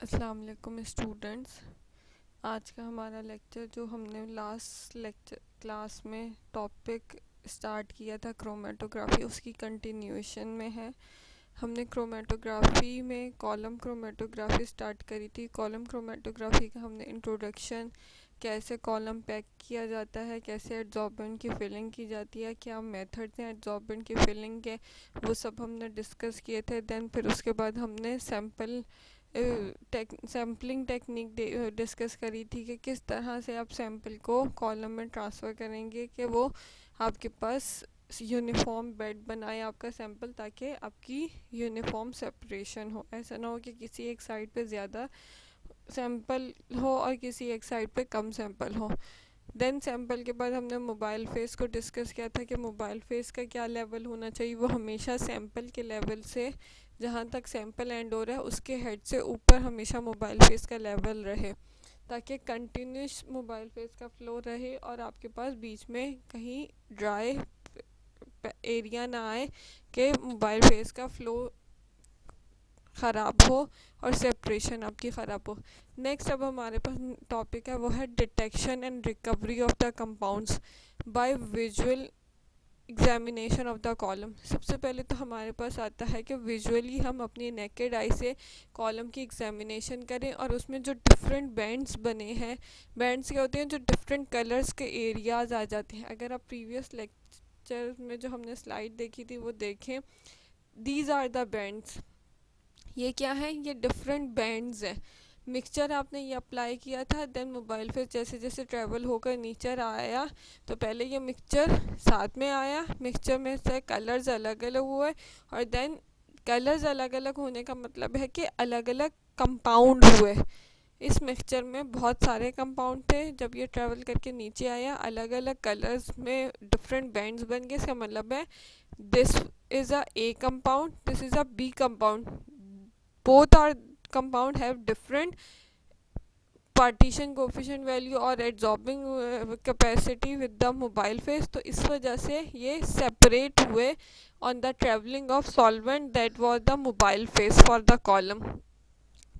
अस्सलाम वालेकुम स्टूडेंट्स। आज का हमारा लेक्चर जो हमने लास्ट लेक्चर क्लास में टॉपिक स्टार्ट किया था क्रोमेटोग्राफी, उसकी कंटिन्यूएशन में है। हमने क्रोमेटोग्राफी में कॉलम क्रोमेटोग्राफी स्टार्ट करी थी। कॉलम क्रोमेटोग्राफी का हमने इंट्रोडक्शन, कैसे कॉलम पैक किया जाता है, कैसे एड्जॉर्बेंट की फिलिंग की जाती है, क्या मेथड्स हैं एड्जॉर्बेंट की फिलिंग के, वो सब हमने डिस्कस किए थे। देन फिर उसके बाद हमने सैम्पलिंग टेक्निक डिस्कस करी थी कि किस तरह से आप सैम्पल को कॉलम में ट्रांसफ़र करेंगे कि वो आपके पास यूनिफॉर्म बेड बनाए आपका सैंपल, ताकि आपकी यूनिफॉर्म सेपरेशन हो। ऐसा ना हो कि किसी एक साइड पे ज़्यादा सैंपल हो और किसी एक साइड पे कम सैंपल हो। देन सैंपल के बाद हमने मोबाइल फेस को डिस्कस किया था कि मोबाइल फेस का क्या लेवल होना चाहिए। वो हमेशा सैंपल के लेवल से, जहाँ तक सैंपल एंड हो रहा है उसके हेड से ऊपर हमेशा मोबाइल फेस का लेवल रहे, ताकि कंटिन्यूस मोबाइल फेस का फ्लो रहे और आपके पास बीच में कहीं ड्राई एरिया ना आए कि मोबाइल फेस का फ्लो ख़राब हो और सेपरेशन आपकी ख़राब हो। नेक्स्ट अब हमारे पास टॉपिक है, वो है detection and recovery of the compounds by visual examination of the column. सबसे पहले तो हमारे पास आता है कि विजुअली हम अपनी नेकेड आई से कॉलम की एग्जामिनेशन करें और उसमें जो डिफरेंट बैंड्स बने हैं, बैंड्स क्या होते हैं, जो डिफरेंट कलर्स के एरियाज आ जाते हैं। अगर आप प्रीवियस लेक्चर में जो हमने स्लाइड देखी थी वो देखें, दीज आर द बैंड्स। ये क्या है, ये डिफरेंट बैंड्स हैं। मिक्सचर आपने ये अप्लाई किया था, देन मोबाइल फिर जैसे जैसे ट्रैवल होकर नीचे आया तो पहले ये मिक्सचर साथ में आया, मिक्सचर में से कलर्स अलग अलग हुए और देन कलर्स अलग अलग होने का मतलब है कि अलग अलग कंपाउंड हुए। इस मिक्सचर में बहुत सारे कंपाउंड थे। जब ये ट्रैवल करके नीचे आया, अलग अलग कलर्स में डिफरेंट बैंड्स बन गए। इसका मतलब है this is a A compound, this is a B compound. both are compound have different partition coefficient value और absorbing capacity with the mobile phase, तो इस वजह से ये separate हुए on the travelling of solvent that was the mobile phase for the column।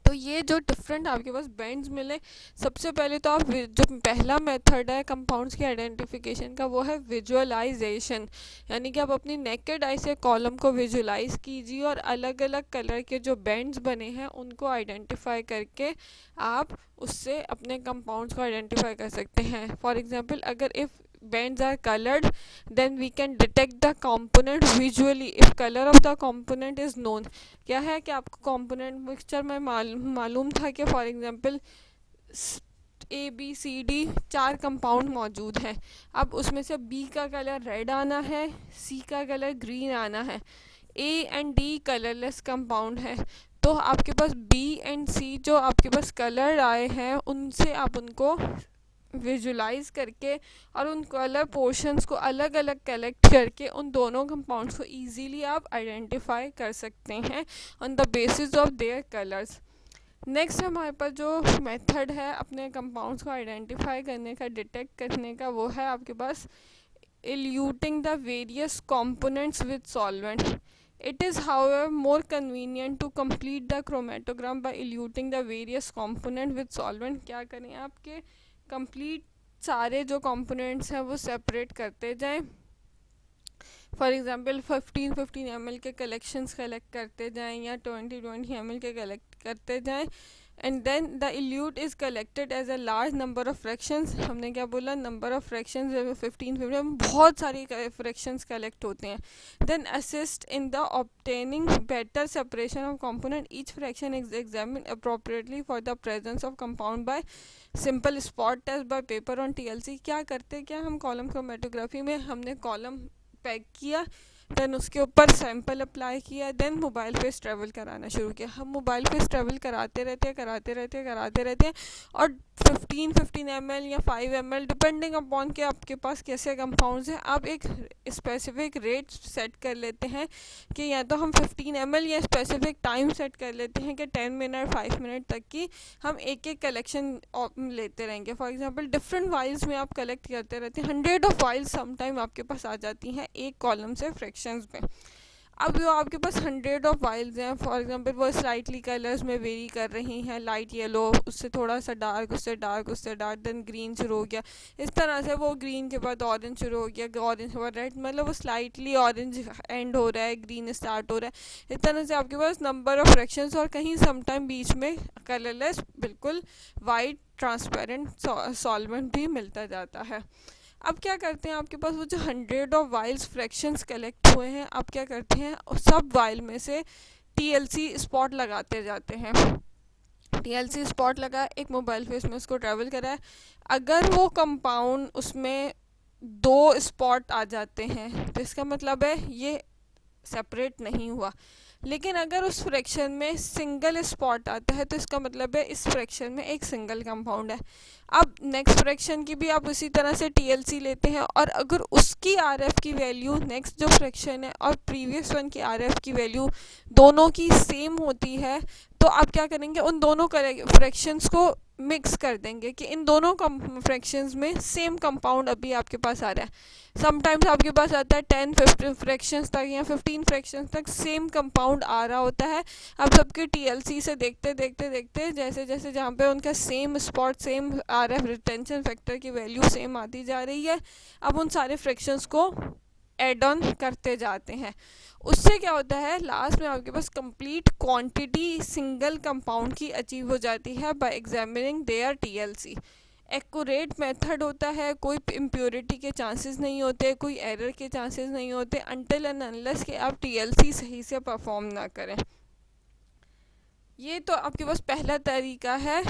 तो ये जो डिफरेंट आपके पास बैंड्स मिले, सबसे पहले तो आप जो पहला मेथड है कंपाउंड्स की आइडेंटिफिकेशन का, वो है विजुअलाइजेशन। यानी कि आप अपनी नेकेड आई से कॉलम को विजुअलाइज कीजिए और अलग अलग कलर के जो बैंड्स बने हैं उनको आइडेंटिफाई करके आप उससे अपने कंपाउंड्स को आइडेंटिफाई कर सकते हैं। फॉर एग्जांपल, अगर if bands are colored, then we can detect the component visually if color of the component is known। क्या है कि आपको कंपोनेंट मिक्सचर में मालूम था कि फॉर एग्जांपल ABCD 4 कंपाउंड मौजूद हैं। अब उसमें से B का कलर रेड आना है, C का कलर ग्रीन आना है, A and D colourless compound है। तो आपके पास B एंड C जो आपके पास कलर आए हैं, उनसे आप उनको विजुलाइज करके और उन कलर पोर्शंस को अलग अलग कलेक्ट करके उन दोनों कंपाउंड्स को इजीली आप आइडेंटिफाई कर सकते हैं on the basis of their colours. Next हमारे पास जो मेथड है अपने कंपाउंड्स को आइडेंटिफाई करने का, डिटेक्ट करने का, वो है आपके पास eluting the various components with solvent। It is however more convenient to complete the chromatogram by eluting the various component with solvent। क्या करें, आपके कंप्लीट सारे जो कंपोनेंट्स हैं वो सेपरेट करते जाएं। फॉर एग्जांपल 15-15 ml के कलेक्शंस कलेक्ट करते जाएं या 20-20 ml के कलेक्ट करते जाएं, and then the eluate is collected as a large number of fractions. हमने क्या बोला, नंबर ऑफ फ्रैक्शंस 15 बहुत सारी फ्रैक्शंस कलेक्ट होते हैं। Then assist in the obtaining better separation of component, each fraction is examine appropriately for the presence of compound by simple spot test by paper on TLC। क्या करते, क्या हम column chromatography में हमने column pack किया, then उसके ऊपर sample apply किया, देन मोबाइल फेस ट्रैवल कराना शुरू किया। हम मोबाइल फेस ट्रैवल कराते रहते हैं और 15 ml या 5 ml डिपेंडिंग अपॉन के आपके पास कैसे कंपाउंड्स हैं, आप एक स्पेसिफिक रेट सेट कर लेते हैं कि या तो हम 15 ml या स्पेसिफिक टाइम सेट कर लेते हैं कि 10 मिनट 5 मिनट तक की हम एक एक कलेक्शन लेते रहेंगे। फॉर एग्जांपल डिफरेंट वाइल्स में आप कलेक्ट करते रहते हैं, 100 ऑफ वाइल्स समटाइम आपके पास आ जाती हैं एक कॉलम से फ्रैक्शंस में। अब जो आपके पास 100 वाइल्स हैं, फॉर एग्जांपल वो स्लाइटली कलर्स में वेरी कर रही हैं, लाइट येलो, उससे थोड़ा सा डार्क, उससे डार्क, उससे डार्क, देन ग्रीन शुरू हो गया, इस तरह से वो ग्रीन के बाद ऑरेंज शुरू हो गया, ऑरेंज के बाद रेड, मतलब वो स्लाइटली ऑरेंज एंड हो रहा है, ग्रीन स्टार्ट हो रहा है, इस तरह से आपके पास नंबर ऑफ फ्रैक्शंस, और कहीं समटाइम बीच में कलरलेस बिल्कुल वाइट ट्रांसपेरेंट सॉल्वेंट भी मिलता जाता है। अब क्या करते हैं, आपके पास वो जो 100 फ्रैक्शंस कलेक्ट हुए हैं, आप क्या करते हैं, सब वाइल में से टीएलसी स्पॉट लगाते जाते हैं। टीएलसी स्पॉट लगा, एक मोबाइल फेस में उसको ट्रैवल करा है, अगर वो कंपाउंड उसमें 2 स्पॉट आ जाते हैं तो इसका मतलब है ये सेपरेट नहीं हुआ। लेकिन अगर उस फ्रैक्शन में सिंगल स्पॉट आता है तो इसका मतलब है इस फ्रैक्शन में एक सिंगल कंपाउंड है। अब नेक्स्ट फ्रैक्शन की भी आप उसी तरह से टीएलसी लेते हैं, और अगर उसकी आरएफ की वैल्यू नेक्स्ट जो फ्रैक्शन है और प्रीवियस वन की आरएफ की वैल्यू दोनों की सेम होती है, तो आप क्या करेंगे, उन दोनों फ्रैक्शंस को मिक्स कर देंगे कि इन दोनों फ्रैक्शंस में सेम कंपाउंड अभी आपके पास आ रहा है। समटाइम्स आपके पास आता है 10-15 फ्रैक्शंस तक या 15 फ्रैक्शंस तक सेम कंपाउंड आ रहा होता है। अब सबके टीएलसी से देखते देखते देखते जैसे जैसे जहाँ पे उनका same spot, same RF retention factor की वैल्यू सेम आती जा रही है, अब उन सारे फ्रैक्शंस को एड ऑन करते जाते हैं। उससे क्या होता है, लास्ट में आपके पास कंप्लीट क्वांटिटी सिंगल कंपाउंड की अचीव हो जाती है by examining their TLC. Accurate method होता है, कोई इम्प्योरिटी के चांसेस नहीं होते, कोई एरर के चांसेस नहीं होते अनटिल एंड अनलेस कि आप टीएलसी सही से परफॉर्म ना करें। ये तो आपके पास पहला तरीका है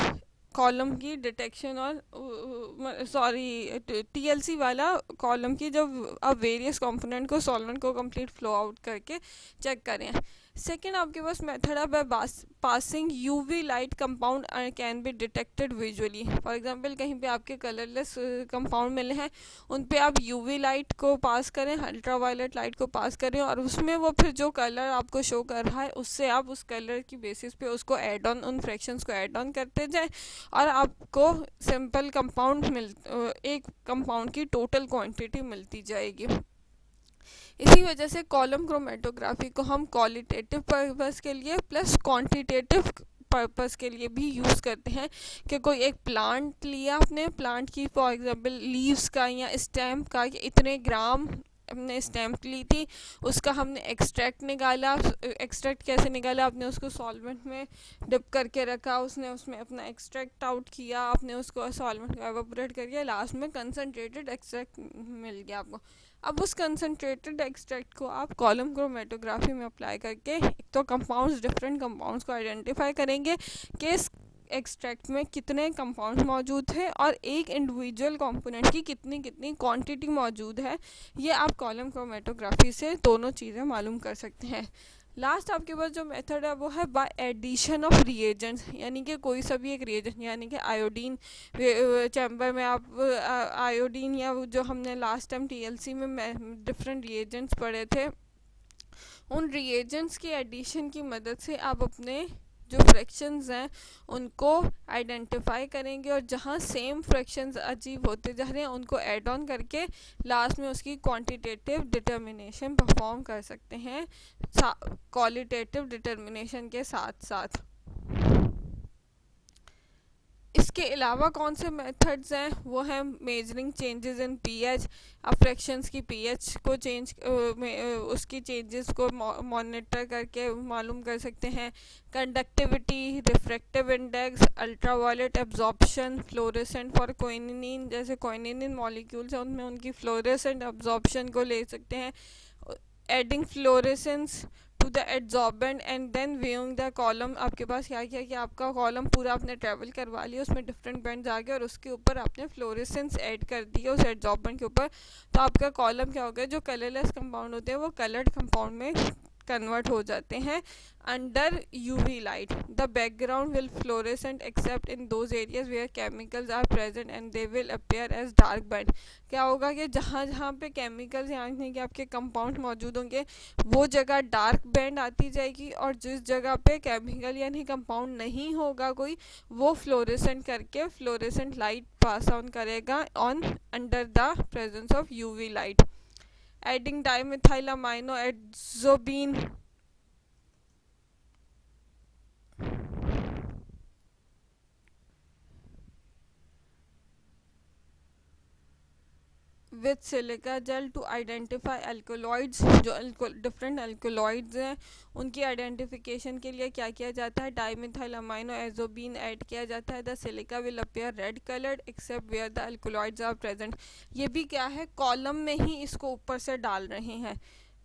कॉलम की डिटेक्शन, और सॉरी टीएलसी वाला कॉलम की, जब आप वेरियस कंपोनेंट को सॉल्वेंट को कंप्लीट फ्लो आउट करके चेक करें। सेकेंड आपके पास मेथड है by passing UV light compound can be detected visually. For example कहीं पे आपके कलरलेस कंपाउंड मिले हैं, उन पे आप यूवी लाइट को पास करें, अल्ट्रावायलेट लाइट को पास करें, और उसमें वो फिर जो कलर आपको शो कर रहा है उससे आप उस कलर की बेसिस पे उसको ऐड ऑन, उन फ्रैक्शंस को ऐड ऑन करते जाएं, और आपको सिंपल कंपाउंड एक कंपाउंड की टोटल क्वांटिटी मिलती जाएगी। इसी वजह से कॉलम क्रोमेटोग्राफी को हम क्वालिटेटिव पर्पस के लिए प्लस क्वांटिटेटिव पर्पस के लिए भी यूज़ करते हैं, कि कोई एक प्लांट लिया, आपने प्लांट की फॉर एग्जांपल लीव्स का या स्टेम का इतने ग्राम हमने स्टैम्प ली थी, उसका हमने एक्सट्रैक्ट निकाला। एक्सट्रैक्ट कैसे निकाला, आपने उसको सॉल्वेंट में डिप करके रखा, उसने उसमें अपना एक्सट्रैक्ट आउट किया, आपने उसको सॉल्वेंट को एवापोरेट करके लास्ट में कंसनट्रेटेड एक्सट्रैक्ट मिल गया आपको। अब उस कंसनट्रेटेड एक्सट्रैक्ट को आप कॉलम क्रोमेटोग्राफी में अप्लाई करके एक तो कंपाउंड्स, डिफरेंट कंपाउंड्स को आइडेंटिफाई करेंगे कि इस एक्सट्रैक्ट में कितने कंपाउंड मौजूद हैं और एक इंडिविजुअल कंपोनेंट की कितनी कितनी क्वांटिटी मौजूद है। ये आप कॉलम क्रोमेटोग्राफी से दोनों चीज़ें मालूम कर सकते हैं। लास्ट आपके पास जो मेथड है वो है बाय एडिशन ऑफ रिएजेंट्स, यानी कि कोई सा भी एक रिएजेंट, यानी कि आयोडीन चैम्बर में आप आयोडीन, या जो हमने लास्ट टाइम टीएलसी में डिफरेंट रिएजेंट्स पढ़े थे, उन रिएजेंट्स की एडिशन की मदद से आप अपने जो फ्रैक्शंस हैं उनको आइडेंटिफाई करेंगे, और जहाँ सेम फ्रैक्शंस अचीव होते जा रहे हैं उनको ऐड ऑन करके लास्ट में उसकी क्वांटिटेटिव डिटर्मिनेशन परफॉर्म कर सकते हैं क्वालिटेटिव डिटर्मिनेशन के साथ साथ। इसके अलावा कौन से मेथड्स हैं, वो हैं मेजरिंग चेंजेस इन पीएच। आप फ्रैक्शंस की पीएच को उसकी चेंजेस को मॉनिटर करके मालूम कर सकते हैं। Conductivity, refractive index, ultraviolet absorption, fluorescent for quinine, जैसे क्विनिन मॉलिक्यूल्स हैं उनमें उनकी फ्लोरेसेंट एब्जॉर्प्शन को ले सकते हैं। Adding fluorescence to the adsorbent and then viewing the column. आपके पास क्या किया कि आपका कॉलम पूरा आपने ट्रैवल करवा लिया, उसमें डिफरेंट बैंड्स आ गए और उसके ऊपर आपने फ्लोरेसेंस ऐड कर दिया उस एड्जॉर्बेंट के ऊपर, तो आपका कॉलम क्या हो गया, जो कलरलेस कंपाउंड होते हैं वो कलर्ड कंपाउंड में कन्वर्ट हो जाते हैं under UV light. The background will fluorescent except in those areas where chemicals are present and they will appear as dark band. क्या होगा कि जहाँ जहाँ पे केमिकल्स यानी कि आपके कंपाउंड मौजूद होंगे वो जगह डार्क बैंड आती जाएगी, और जिस जगह पे केमिकल यानी कंपाउंड नहीं होगा कोई, वो फ्लोरेसेंट करके फ्लोरेसेंट लाइट पास ऑन करेगा on under the presence of UV light. Adding dimethyl amino azobenzene with silica gel to identify alkaloids. जो डिफरेंट अल्कोलॉइड्स हैं उनकी आइडेंटिफिकेशन के लिए क्या किया जाता है, डाइमिथाइल अमाइनो एज़ोबीन ऐड किया जाता है। The silica will appear red coloured except where the alkaloids are present. ये भी क्या है, कॉलम में ही इसको ऊपर से डाल रहे हैं।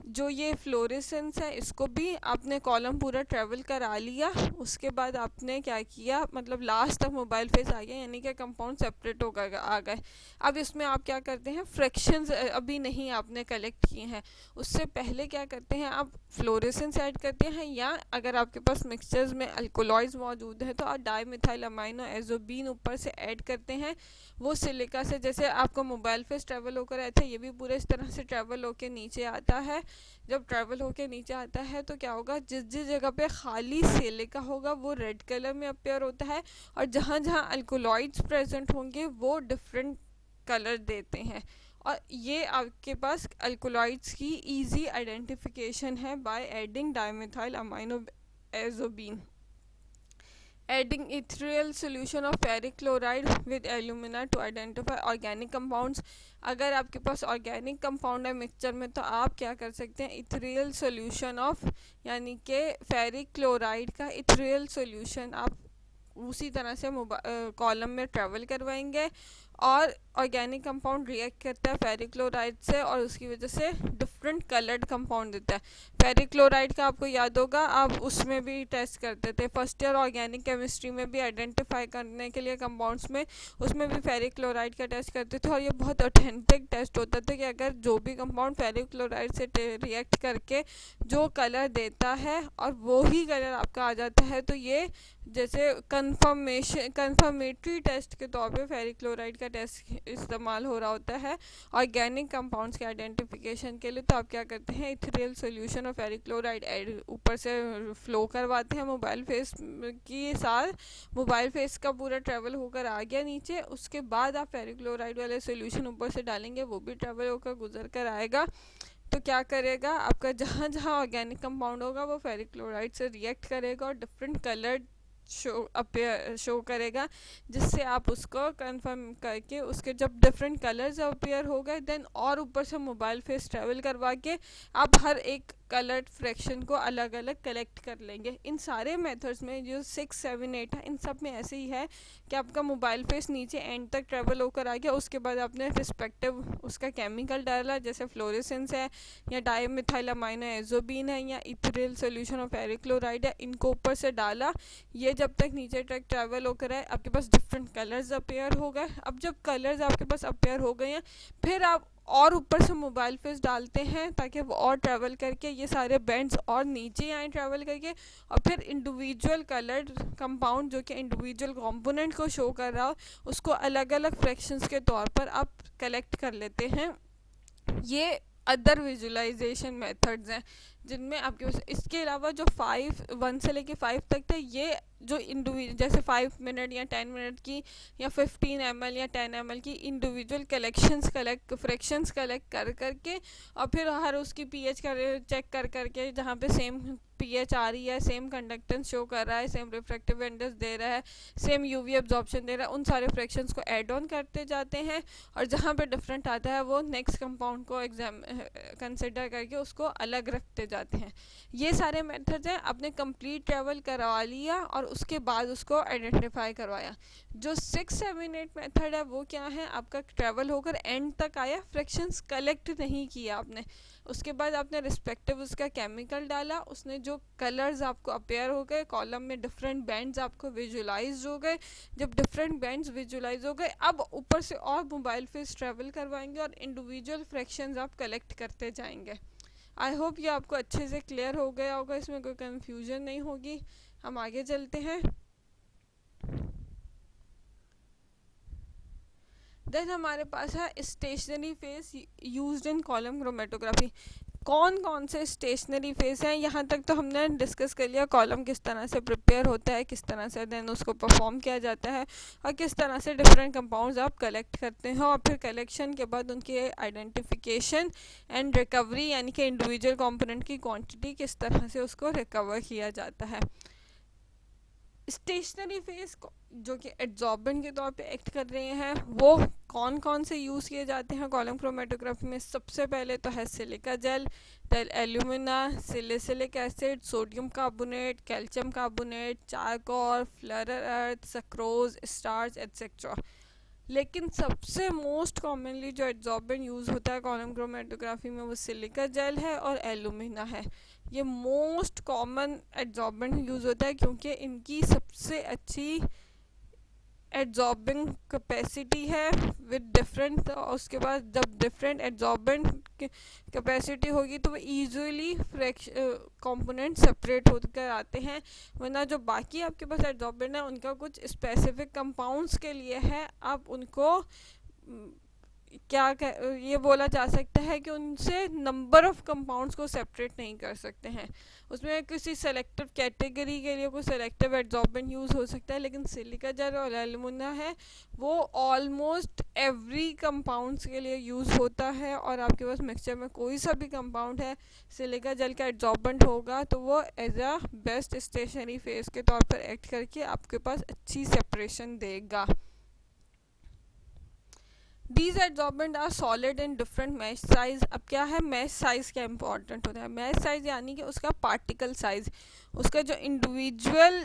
जो ये फ्लोरेसेंस है इसको भी आपने कॉलम पूरा ट्रेवल करा लिया, उसके बाद आपने क्या किया, मतलब लास्ट तक मोबाइल फेस आ गया, यानी कि कंपाउंड सेपरेट होकर आ गए। अब इसमें आप क्या करते हैं, फ्रैक्शंस अभी नहीं आपने कलेक्ट किए हैं, उससे पहले क्या करते हैं आप फ्लोरेसेंस ऐड करते हैं, या अगर आपके पास मिक्सचर्स में अल्कोलॉइड्स मौजूद है तो आप डाइमिथाइल अमाइनो एज़ोबीन ऊपर से ऐड करते हैं। वो सिलिका से, जैसे आपका मोबाइल फेस ट्रेवल होकर आया था, ये भी पूरे इस तरह से ट्रेवल होकर नीचे आता है। जब ट्रेवल होके नीचे आता है तो क्या होगा, जिस जिस जगह पे खाली सिलिका होगा वो रेड कलर में अपेयर होता है, और जहाँ जहाँ अल्कोलॉइड्स प्रेजेंट होंगे वो डिफरेंट कलर देते हैं। और ये आपके पास अल्कोलॉइड्स की इजी आइडेंटिफिकेशन है by adding dimethyl amino azobenzene. Adding ethereal solution of ferric chloride with alumina to identify organic compounds। अगर आपके पास ऑर्गेनिक कंपाउंड है मिक्सचर में तो आप क्या कर सकते हैं, इथेरियल सॉल्यूशन ऑफ, यानी कि फेरिक क्लोराइड का इथेरियल सॉल्यूशन आप उसी तरह से कॉलम में ट्रेवल करवाएंगे, और ऑर्गेनिक कंपाउंड रिएक्ट करता है फेरिक क्लोराइड से और उसकी वजह से डिफरेंट कलर्ड कंपाउंड देता है। फेरिक क्लोराइड का आपको याद होगा, आप उसमें भी टेस्ट करते थे फर्स्ट ईयर ऑर्गेनिक केमिस्ट्री में भी, आइडेंटिफाई करने के लिए कंपाउंड्स में, उसमें भी फेरिक क्लोराइड का टेस्ट करते थे, और ये बहुत ऑथेंटिक टेस्ट होता था कि अगर जो भी कंपाउंड फेरिक क्लोराइड से रिएक्ट करके जो कलर देता है और वो ही कलर आपका आ जाता है, तो ये जैसे कंफर्मेटरी टेस्ट के तौर पे फेरिक क्लोराइड का टेस्ट इस्तेमाल हो रहा होता है ऑर्गेनिक कंपाउंड्स के आइडेंटिफिकेशन के लिए। तो आप क्या करते हैं, ethereal solution of ferric chloride ऊपर से फ्लो करवाते हैं मोबाइल फेस के साथ, मोबाइल फेस का पूरा ट्रेवल होकर आ गया नीचे, उसके बाद आप फेरिक क्लोराइड वाले सॉल्यूशन ऊपर से डालेंगे, वो भी ट्रेवल होकर गुजर कर आएगा। तो क्या करेगा, आपका जहाँ जहाँ ऑर्गेनिक कंपाउंड होगा वो फेरिक क्लोराइड से रिएक्ट करेगा और डिफरेंट कलर्ड शो करेगा, जिससे आप उसको कंफर्म करके उसके जब डिफरेंट कलर्स अपीयर हो गए देन और ऊपर से मोबाइल फेस ट्रेवल करवा के आप हर एक कलर्ड फ्रैक्शन को अलग अलग कलेक्ट कर लेंगे। इन सारे मेथड्स में जो 6, 7, 8 है, इन सब में ऐसे ही है कि आपका मोबाइल फेस नीचे एंड तक ट्रेवल होकर आ गया, उसके बाद आपने रिस्पेक्टिव उसका केमिकल डाला, जैसे फ्लोरेसेंस है या डाइमिथाइल अमाइनो एज़ोबीन है या ethereal solution of ferric chloride है, इनको ऊपर से डाला। ये जब तक नीचे तक ट्रैवल होकर आए आपके पास डिफरेंट कलर्स अपेयर हो गए। अब जब कलर्स आपके पास अपेयर हो गए हैं, फिर आप और ऊपर से मोबाइल फेस डालते हैं ताकि वो और ट्रैवल करके ये सारे बैंड्स और नीचे आए ट्रैवल करके, और फिर इंडिविजुअल कलर्ड कंपाउंड जो कि इंडिविजुअल कंपोनेंट को शो कर रहा हो उसको अलग अलग फ्रैक्शंस के तौर पर आप कलेक्ट कर लेते हैं। ये अदर विजुअलाइजेशन मेथड्स हैं जिनमें आपके पास इसके अलावा जो 1 से लेके 5 तक थे, ये जो इंडिविजुअल जैसे 5 मिनट या 10 मिनट की या 15 ml या 10 ml की इंडिविजुअल फ्रैक्शंस कलेक्ट कर करके, और फिर हर उसकी पीएच चेक कर करके जहाँ पे सेम पीएच आ रही है, सेम कंडक्टेंस शो कर रहा है, सेम रिफ्रैक्टिव इंडेक्स दे रहा है, सेम यूवी एब्जॉर्प्शन दे रहा है, उन सारे फ्रैक्शंस को ऐड ऑन करते जाते हैं, और जहाँ पे डिफरेंट आता है वो नेक्स्ट कंपाउंड को कंसिडर करके उसको अलग रखते जाते हैं। ये सारे मेथड्स हैं, आपने कंप्लीट ट्रैवल करवा लिया और उसके बाद उसको आइडेंटिफाई करवाया। जो 6, 7, 8 मेथड है वो क्या है, आपका ट्रैवल होकर एंड तक आया, फ्रैक्शंस कलेक्ट नहीं किया आपने, उसके बाद आपने रिस्पेक्टिव उसका केमिकल डाला, उसने जो कलर्स आपको अपेयर हो गए कॉलम में, डिफरेंट बैंड्स आपको विजुलाइज हो गए। जब डिफरेंट बैंड्स विजुलाइज हो गए, अब ऊपर से और मोबाइल फेस ट्रैवल करवाएंगे और इंडिविजुअल फ्रैक्शंस आप कलेक्ट करते जाएंगे। आई होप ये आपको अच्छे से क्लियर हो गया होगा, इसमें कोई कन्फ्यूजन नहीं होगी। हम आगे चलते हैं। देन हमारे पास है stationary phase used in column chromatography. कौन कौन से स्टेशनरी फेज हैं, यहाँ तक तो हमने डिस्कस कर लिया कॉलम किस तरह से प्रिपेयर होता है, किस तरह से देन उसको परफॉर्म किया जाता है, और किस तरह से डिफरेंट कंपाउंड्स आप कलेक्ट करते हैं, और फिर कलेक्शन के बाद उनकी आइडेंटिफिकेशन एंड रिकवरी, यानी कि इंडिविजुअल कंपोनेंट की क्वांटिटी किस तरह से उसको रिकवर किया जाता है। स्टेशनरी फेज जो कि एड्जॉर्बेंट के तौर पे एक्ट कर रहे हैं, वो कौन कौन से यूज़ किए जाते हैं कॉलम क्रोमेटोग्राफी में। सबसे पहले तो है silica gel, then alumina, silicic acid, sodium carbonate, calcium carbonate, charcoal, fuller's earth, sucrose, starch etcetera. लेकिन सबसे मोस्ट कॉमनली जो एड्जॉर्बेंट यूज़ होता है कॉलम क्रोमेटोग्राफी में वो सिलिका जेल है और एल्यूमिना है। ये मोस्ट कॉमन एड्जॉर्बेंट यूज़ होता है क्योंकि इनकी सबसे अच्छी एड्जॉर्बिंग कैपेसिटी है विद डिफरेंट, उसके बाद जब डिफरेंट एड्जॉर्बेंट कैपेसिटी होगी तो वो ईजिली कंपोनेंट सेपरेट होकर आते हैं। वरना जो बाकी आपके पास एड्जॉर्बेंट है उनका कुछ स्पेसिफिक कंपाउंड्स के लिए है, आप उनको ये बोला जा सकता है कि उनसे नंबर ऑफ कंपाउंड्स को सेपरेट नहीं कर सकते हैं। उसमें किसी सेलेक्टिव कैटेगरी के लिए कोई सेलेक्टिव एड्जॉर्बेंट यूज़ हो सकता है, लेकिन सिलिका जेल और एल्यूमिना है वो ऑलमोस्ट एवरी कंपाउंड्स के लिए यूज़ होता है। और आपके पास मिक्सचर में कोई सा भी कंपाउंड है सिलिका जेल का एड्जॉर्बेंट होगा तो वो as a best stationary phase के तौर पर एक्ट करके आपके पास अच्छी सेपरेशन देगा। These adsorbent are solid in different mesh size। अब क्या है mesh size क्या इम्पोर्टेंट होता है, mesh size यानी कि उसका पार्टिकल साइज, उसका जो इंडिविजुअल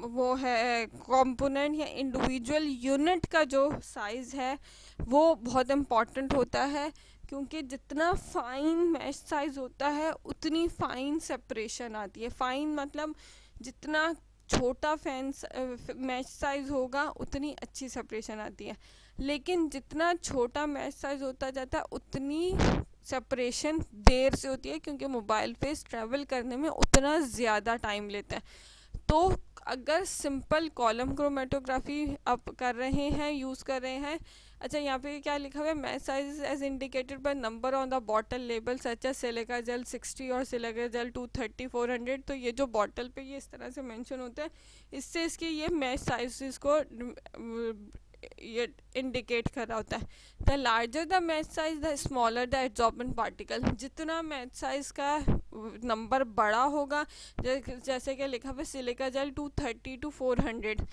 वो है कंपोनेंट या इंडिविजुअल यूनिट का जो साइज़ है वो बहुत इम्पॉर्टेंट होता है। क्योंकि जितना फाइन मैश साइज़ होता है उतनी फाइन सेपरेशन आती है। फाइन मतलब जितना छोटा मैश साइज़ होगा उतनी अच्छी सेपरेशन आती है, लेकिन जितना छोटा मैश साइज़ होता जाता है उतनी सेपरेशन देर से होती है, क्योंकि मोबाइल फेस ट्रैवल करने में उतना ज़्यादा टाइम लेता है। तो अगर सिंपल कॉलम क्रोमेटोग्राफी आप कर रहे हैं, यूज़ कर रहे हैं, अच्छा यहाँ पे क्या लिखा हुआ है, mesh size as indicated by number on the bottle label such as silica gel 60 और सिलिका जेल 230 400। तो ये जो बॉटल पे ये इस तरह से मेंशन होता है, इससे इसकी ये मैच साइज को ये इंडिकेट कर रहा होता है। The larger the match size the smaller the adsorbent particle. जितना मैच साइज का नंबर बड़ा होगा, जैसे कि लिखा हुआ सिलिका जेल 230 to 400,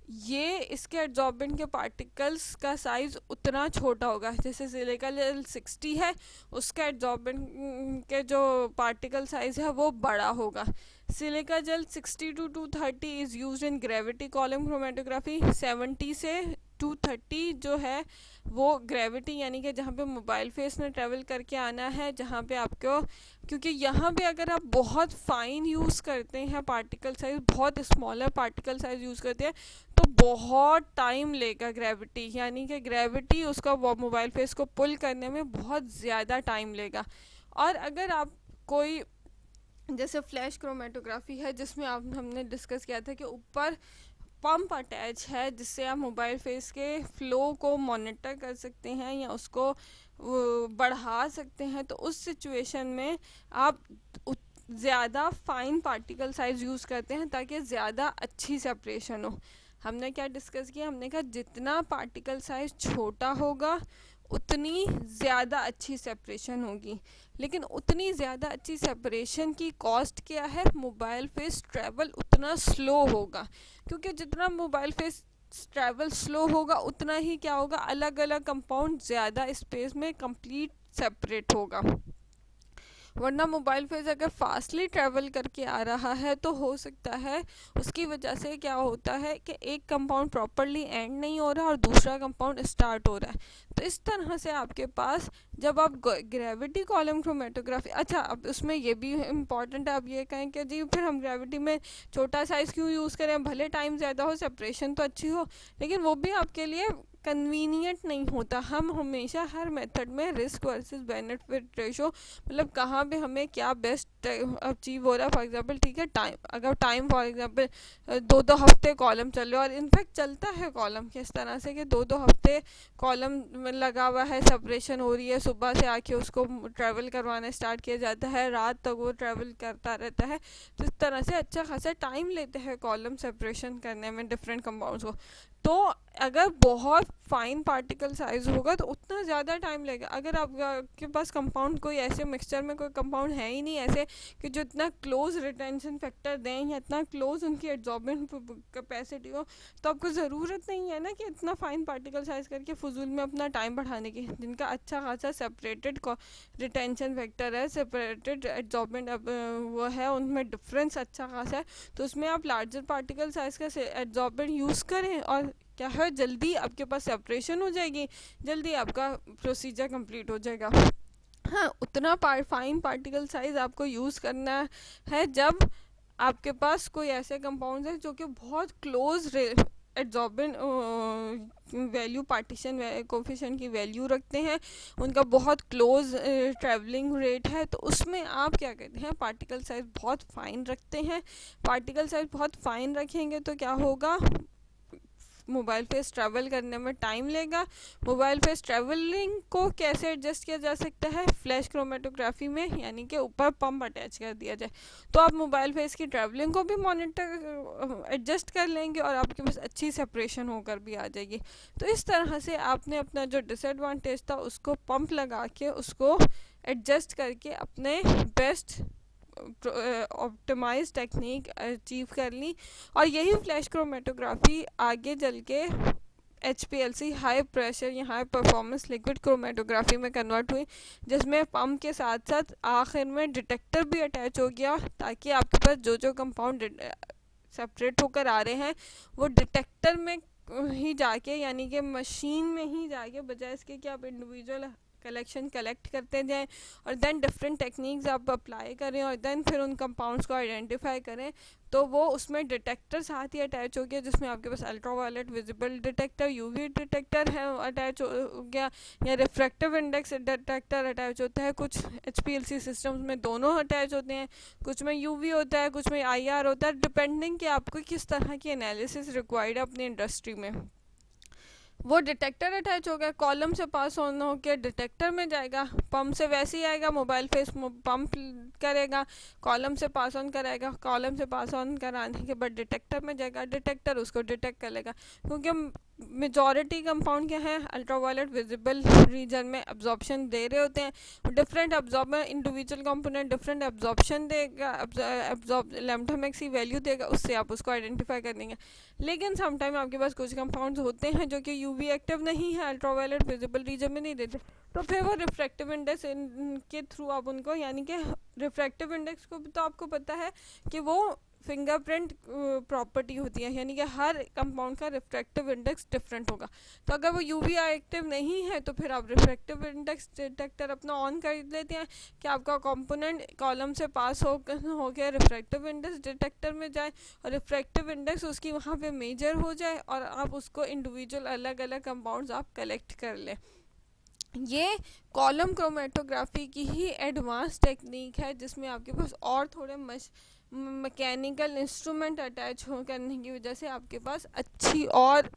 ये इसके एड्जॉर्बेंट के पार्टिकल्स का साइज़ उतना छोटा होगा। जैसे सिलिका जेल 60 है, उसका एड्जॉर्बेंट के जो पार्टिकल साइज़ है वो बड़ा होगा। Silica gel 60 to 230 is used in gravity column chromatography. 70 से 230 जो है वो ग्रेविटी, यानी कि जहाँ पे मोबाइल फेस ने ट्रैवल करके आना है, जहाँ पे आपको, क्योंकि यहाँ पे अगर आप बहुत फाइन यूज़ करते हैं पार्टिकल साइज़, बहुत स्मॉलर पार्टिकल साइज़ यूज़ करते हैं तो बहुत टाइम लेगा ग्रेविटी, यानी कि ग्रेविटी उसका मोबाइल फेस को पुल करने में बहुत ज़्यादा टाइम लेगा। और अगर आप कोई जैसे फ्लैश क्रोमेटोग्राफी है जिसमें हमने डिस्कस किया था कि ऊपर पंप अटैच है जिससे आप मोबाइल फेस के फ्लो को मॉनिटर कर सकते हैं या उसको बढ़ा सकते हैं, तो उस सिचुएशन में आप ज़्यादा फाइन पार्टिकल साइज़ यूज़ करते हैं ताकि ज़्यादा अच्छी सेपरेशन हो। हमने क्या डिस्कस किया, हमने कहा जितना पार्टिकल साइज़ छोटा होगा उतनी ज़्यादा अच्छी सेपरेशन होगी, लेकिन उतनी ज़्यादा अच्छी सेपरेशन की कॉस्ट क्या है, मोबाइल फेस ट्रैवल उतना स्लो होगा। क्योंकि जितना मोबाइल फेस ट्रैवल स्लो होगा उतना ही क्या होगा, अलग अलग कंपाउंड ज़्यादा स्पेस में कंप्लीट सेपरेट होगा। वरना मोबाइल फेस अगर फास्टली ट्रैवल करके आ रहा है तो हो सकता है उसकी वजह से क्या होता है कि एक कंपाउंड प्रॉपरली एंड नहीं हो रहा और दूसरा कंपाउंड स्टार्ट हो रहा है। तो इस तरह से आपके पास जब आप ग्रेविटी कॉलम क्रोमेटोग्राफी, अच्छा अब उसमें ये भी इम्पॉर्टेंट है, अब ये कहें कि जी फिर हम ग्रेविटी में छोटा साइज़ क्यों यूज़ करें, भले टाइम ज़्यादा हो, सेपरेशन तो अच्छी हो, लेकिन वो भी आपके लिए कन्वीनियंट नहीं होता। हम हमेशा हर मेथड में रिस्क वर्सेस बेनिफिट रेशो, मतलब कहाँ पे हमें क्या बेस्ट अचीव हो रहा है। फॉर एग्जांपल ठीक है, टाइम, अगर टाइम फॉर एग्जांपल 2-2 हफ्ते कॉलम चल रहे, और इनफैक्ट चलता है कॉलम किस तरह से कि 2-2 हफ्ते कॉलम में लगा हुआ है, सेपरेशन हो रही है, सुबह से आके उसको ट्रैवल करवाना स्टार्ट किया जाता है, रात तक वो ट्रैवल करता रहता है। तो इस तरह से अच्छा खासा टाइम लेते हैं कॉलम सेपरेशन करने में डिफरेंट कंपाउंड्स को। तो अगर बहुत फाइन पार्टिकल साइज होगा तो उतना ज़्यादा टाइम लगेगा। अगर आपके पास कंपाउंड कोई ऐसे मिक्सचर में कोई कंपाउंड है ही नहीं ऐसे कि जो इतना क्लोज रिटेंशन फैक्टर दें या इतना क्लोज उनकी एब्जॉर्बेंट कैपेसिटी हो, तो आपको ज़रूरत नहीं है ना कि इतना फाइन पार्टिकल साइज करके फजूल में अपना टाइम बढ़ाने की। जिनका अच्छा खासा सेपरेटेड रिटेंशन फैक्टर है, सेपरेटेड एब्जॉर्बेंट वो है, उनमें डिफरेंस अच्छा खासा है, तो उसमें आप लार्जर पार्टिकल साइज का एब्जॉर्बेंट यूज़ करें और क्या है, जल्दी आपके पास सेपरेशन हो जाएगी, जल्दी आपका प्रोसीजर कंप्लीट हो जाएगा। हाँ, उतना फाइन पार्टिकल साइज आपको यूज़ करना है जब आपके पास कोई ऐसे कंपाउंड्स हैं जो कि बहुत close adsorbent value partition coefficient की वैल्यू रखते हैं, उनका बहुत क्लोज ट्रैवलिंग रेट है, तो उसमें आप क्या कहते हैं, पार्टिकल साइज बहुत फाइन रखते हैं। पार्टिकल साइज बहुत फाइन रखेंगे तो क्या होगा, मोबाइल फेस ट्रैवल करने में टाइम लेगा। मोबाइल फेस ट्रैवलिंग को कैसे एडजस्ट किया जा सकता है, फ्लैश क्रोमेटोग्राफी में, यानी कि ऊपर पंप अटैच कर दिया जाए, तो आप मोबाइल फेस की ट्रैवलिंग को भी मॉनिटर एडजस्ट कर लेंगे और आपके पास अच्छी सेपरेशन होकर भी आ जाएगी। तो इस तरह से आपने अपना जो डिसएडवांटेज था उसको पंप लगा के उसको एडजस्ट करके अपने बेस्ट ऑप्टिमाइज टेक्निक अचीव कर ली, और यही फ्लैश क्रोमेटोग्राफी आगे चल के HPLC हाई प्रेशर या हाई परफॉर्मेंस लिक्विड क्रोमेटोग्राफी में कन्वर्ट हुई, जिसमें पंप के साथ साथ आखिर में डिटेक्टर भी अटैच हो गया, ताकि आपके पास जो जो कंपाउंड सेपरेट होकर आ रहे हैं वो डिटेक्टर में ही जाके, यानी कि मशीन में ही जाके, बजाय इसके कि आप इंडिविजुअल कलेक्शन कलेक्ट करते जाएं और देन डिफरेंट टेक्निक्स आप अप्लाई करें और देन फिर उन कंपाउंड्स को आइडेंटिफाई करें, तो वो उसमें डिटेक्टर साथ ही अटैच हो गया, जिसमें आपके पास ultraviolet visible detector, UV detector है अटैच हो गया, या रिफ्रैक्टिव इंडेक्स डिटेक्टर अटैच होता है। कुछ HPLC सिस्टम्स में दोनों अटैच होते हैं, कुछ में UV होता है, कुछ में IR होता है, डिपेंडिंग कि आपको किस तरह की एनालिसिस रिक्वायर्ड है अपनी इंडस्ट्री में। वो डिटेक्टर अटैच हो गया, कॉलम से पास ऑन हो के डिटेक्टर में जाएगा, पंप से वैसे ही आएगा, मोबाइल फेस पंप करेगा, कॉलम से पास ऑन कराएगा, कॉलम से पास ऑन कराने के बाद डिटेक्टर में जाएगा, डिटेक्टर उसको डिटेक्ट कर लेगा, क्योंकि मेजॉरिटी कंपाउंड क्या है, अल्ट्रावायलेट विजिबल रीजन में अब्जॉर्प्शन दे रहे होते हैं। Different absorber individual component different absorption देगा, लैम्डा मैक्स की वैल्यू देगा, उससे आप उसको आइडेंटिफाई कर देंगे। लेकिन समटाइम आपके पास कुछ कंपाउंड्स होते हैं जो कि UV एक्टिव नहीं है, अल्ट्रावायलेट विजिबल रीजन में नहीं देते, तो फिर वो रिफ्रैक्टिव इंडेक्स के थ्रू आप उनको, यानी कि रिफ्रैक्टिव इंडेक्स को भी तो आपको पता है कि वो फिंगरप्रिंट प्रॉपर्टी होती है, यानी कि हर कंपाउंड का रिफ्रैक्टिव इंडेक्स डिफरेंट होगा। तो अगर वो UV एक्टिव नहीं है तो फिर आप रिफ्रैक्टिव इंडेक्स डिटेक्टर अपना ऑन कर लेते हैं कि आपका कंपोनेंट कॉलम से पास हो गया, रिफ्रैक्टिव इंडेक्स डिटेक्टर में जाए और रिफ्रैक्टिव इंडेक्स उसकी वहाँ पे मेजर हो जाए और आप उसको इंडिविजुअल अलग अलग कंपाउंड्स आप कलेक्ट कर लें। ये कॉलम क्रोमेटोग्राफी की ही एडवांस टेक्निक है, जिसमें आपके पास और थोड़े मैकेनिकल इंस्ट्रूमेंट अटैच हो करने की वजह से आपके पास अच्छी और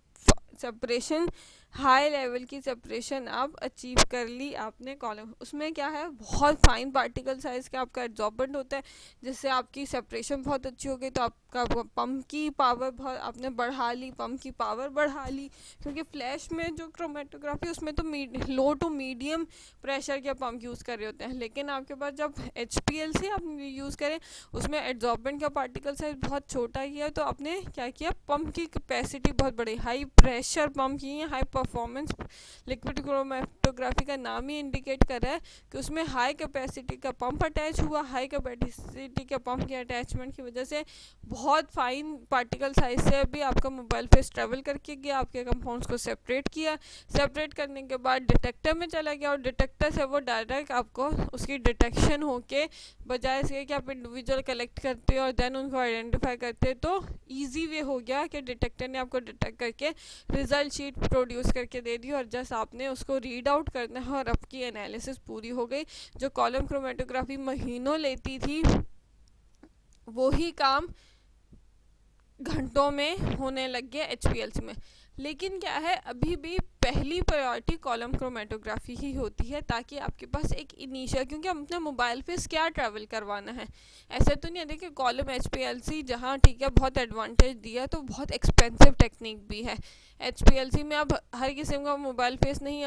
सेपरेशन, हाई लेवल की सेपरेशन आप अचीव कर ली आपने कॉलम। उसमें क्या है, बहुत फाइन पार्टिकल साइज का आपका एब्जॉर्बेंट होता है, जिससे आपकी सेपरेशन बहुत अच्छी हो गई, तो आपका पंप की पावर बहुत आपने बढ़ा ली, पंप की पावर बढ़ा ली, क्योंकि फ्लैश में जो क्रोमेटोग्राफी उसमें तो लो टू मीडियम प्रेशर के पंप यूज़ कर रहे होते हैं, लेकिन आपके पास जब HPLC आप यूज़ करें उसमें एब्जॉर्बेंट का पार्टिकल साइज बहुत छोटा ही है, तो आपने क्या किया, पंप की कैपेसिटी बहुत बड़ी, हाई प्रेशर पंप की, हाई परफॉर्मेंस लिक्विड क्रोमेटो क्रोमेटोग्राफी का नाम ही इंडिकेट कर रहा है कि उसमें हाई कैपेसिटी का पंप अटैच हुआ। हाई कैपेसिटी के पंप के अटैचमेंट की वजह से बहुत फाइन पार्टिकल साइज से भी आपका मोबाइल फेस ट्रेवल करके गया, आपके कंपाउंड्स को सेपरेट किया। सेपरेट करने के बाद डिटेक्टर में चला गया और डिटेक्टर से वो डायरेक्ट आपको उसकी डिटेक्शन होके, बजाय इसके कि आप इंडिविजुअल कलेक्ट करते और देन उनको आइडेंटिफाई करते, तो ईजी वे हो गया कि डिटेक्टर ने आपको डिटेक्ट करके रिजल्ट शीट प्रोड्यूस करके दे दी और जस्ट आपने उसको रीड आउट करना है और आपकी एनालिसिस पूरी हो गई। जो कॉलम क्रोमेटोग्राफी महीनों लेती थी, वही काम घंटों में होने लग गया HPLC में। लेकिन क्या है, अभी भी पहली प्रायोरिटी कॉलम क्रोमेटोग्राफी ही होती है, ताकि आपके पास एक इनिशियल, क्योंकि हम अपने मोबाइल फेस क्या ट्रैवल करवाना है, ऐसे तो नहीं है। देखिए कॉलम HPLC जहाँ ठीक है बहुत एडवांटेज दिया, तो बहुत एक्सपेंसिव टेक्निक भी है। HPLC में अब हर किसी का मोबाइल फेस नहीं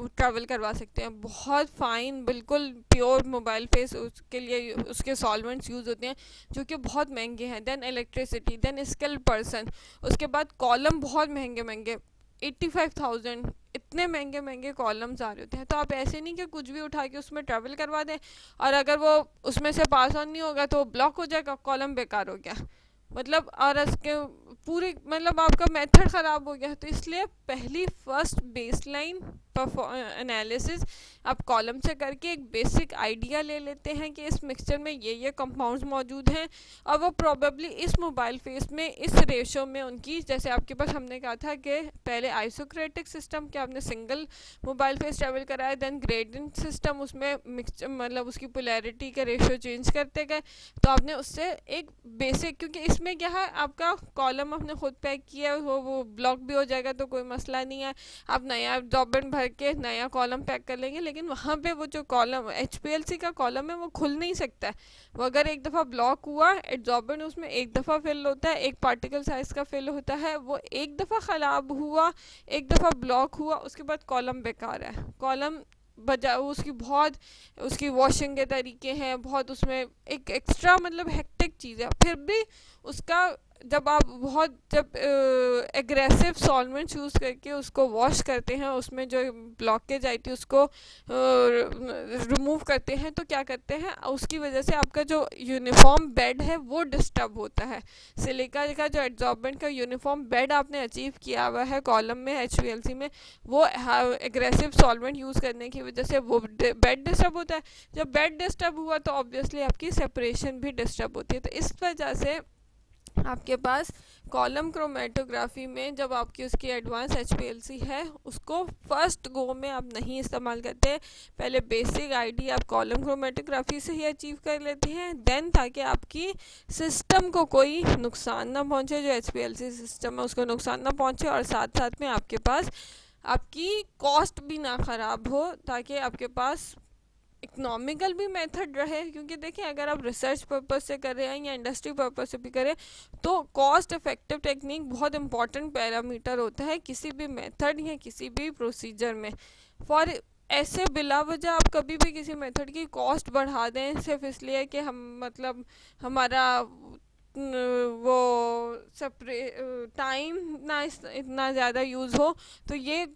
ट्रैवल करवा सकते हैं। बहुत फाइन बिल्कुल प्योर मोबाइल फेस उसके लिए उसके सॉल्वेंट्स यूज़ होते हैं जो कि बहुत महंगे हैं। Then electricity, then skilled person, उसके बाद कॉलम बहुत महंगे महंगे 85,000, इतने महंगे महंगे कॉलम्स आ रहे होते हैं। तो आप ऐसे नहीं कि कुछ भी उठा के उसमें ट्रैवल करवा दें और अगर वो उसमें से पास ऑन नहीं होगा तो ब्लॉक हो जाएगा, कॉलम बेकार हो गया, मतलब और इसके पूरी मतलब आपका मेथड ख़राब हो गया। तो इसलिए पहली फर्स्ट बेसलाइन एनालिसिस आप कॉलम से करके एक बेसिक आइडिया ले लेते हैं कि इस मिक्सचर में ये कंपाउंड्स मौजूद हैं और वो प्रोबेबली इस मोबाइल फेस में इस रेशो में उनकी, जैसे आपके पास हमने कहा था कि पहले आइसोक्रेटिक सिस्टम के आपने सिंगल मोबाइल फेस ट्रेवल कराया, देन ग्रेडियंट सिस्टम, उसमें मिक्सचर मतलब उसकी पोलैरिटी के रेशो चेंज करते गए, तो आपने उससे एक बेसिक, क्योंकि इसमें क्या है आपका कॉलम आपने खुद पैक किया है, वो ब्लॉक भी हो जाएगा तो कोई मसला नहीं है, आप नया एब्जॉर्बेंट भर के नया कॉलम पैक कर लेंगे। लेकिन वहाँ पे वो जो कॉलम HPLC का कॉलम है वो खुल नहीं सकता है। वो अगर एक दफ़ा ब्लॉक हुआ, एब्जॉर्बेंट उसमें एक दफ़ा फिल होता है, एक पार्टिकल साइज का फिल होता है, वो एक दफ़ा ख़राब हुआ, एक दफ़ा ब्लॉक हुआ, उसके बाद कॉलम बेकार है। कॉलम बजा उसकी बहुत उसकी वॉशिंग के तरीके हैं, बहुत उसमें एक एक्स्ट्रा मतलब हेक्टिक चीज़ है। फिर भी उसका जब आप बहुत जब एग्रेसिव सॉल्वेंट्स यूज़ करके उसको वॉश करते हैं, उसमें जो ब्लॉकेज आई थी उसको रिमूव करते हैं, तो क्या करते हैं उसकी वजह से आपका जो यूनिफॉर्म बेड है वो डिस्टर्ब होता है। सिलिका का जो एड्जॉर्बेंट का यूनिफॉर्म बेड आपने अचीव किया हुआ है कॉलम में HPLC में, वो एग्रेसिव सॉल्वेंट यूज़ करने की वजह से वो बेड डिस्टर्ब होता है। जब बेड डिस्टर्ब हुआ तो ऑब्वियसली आपकी सेपरेशन भी डिस्टर्ब होती है। तो इस वजह से आपके पास कॉलम क्रोमेटोग्राफी में जब आपकी उसकी एडवांस HPLC है, उसको फर्स्ट गो में आप नहीं इस्तेमाल करते। पहले बेसिक आइडिया आप कॉलम क्रोमेटोग्राफी से ही अचीव कर लेते हैं, देन ताकि आपकी सिस्टम को कोई नुकसान ना पहुंचे, जो HPLC सिस्टम है उसको नुकसान ना पहुंचे, और साथ साथ में आपके पास आपकी कॉस्ट भी ना ख़राब हो, ताकि आपके पास इकोनॉमिकल भी मेथड रहे। क्योंकि देखिए अगर आप रिसर्च पर्पस से कर रहे हैं या इंडस्ट्री पर्पस से भी करें, तो कॉस्ट इफेक्टिव टेक्निक बहुत इंपॉर्टेंट पैरामीटर होता है किसी भी मेथड या किसी भी प्रोसीजर में। फॉर ऐसे बिला वजह आप कभी भी किसी मेथड की कॉस्ट बढ़ा दें सिर्फ इसलिए कि हम मतलब हमारा वो टाइम ना इतना ज़्यादा यूज़ हो, तो ये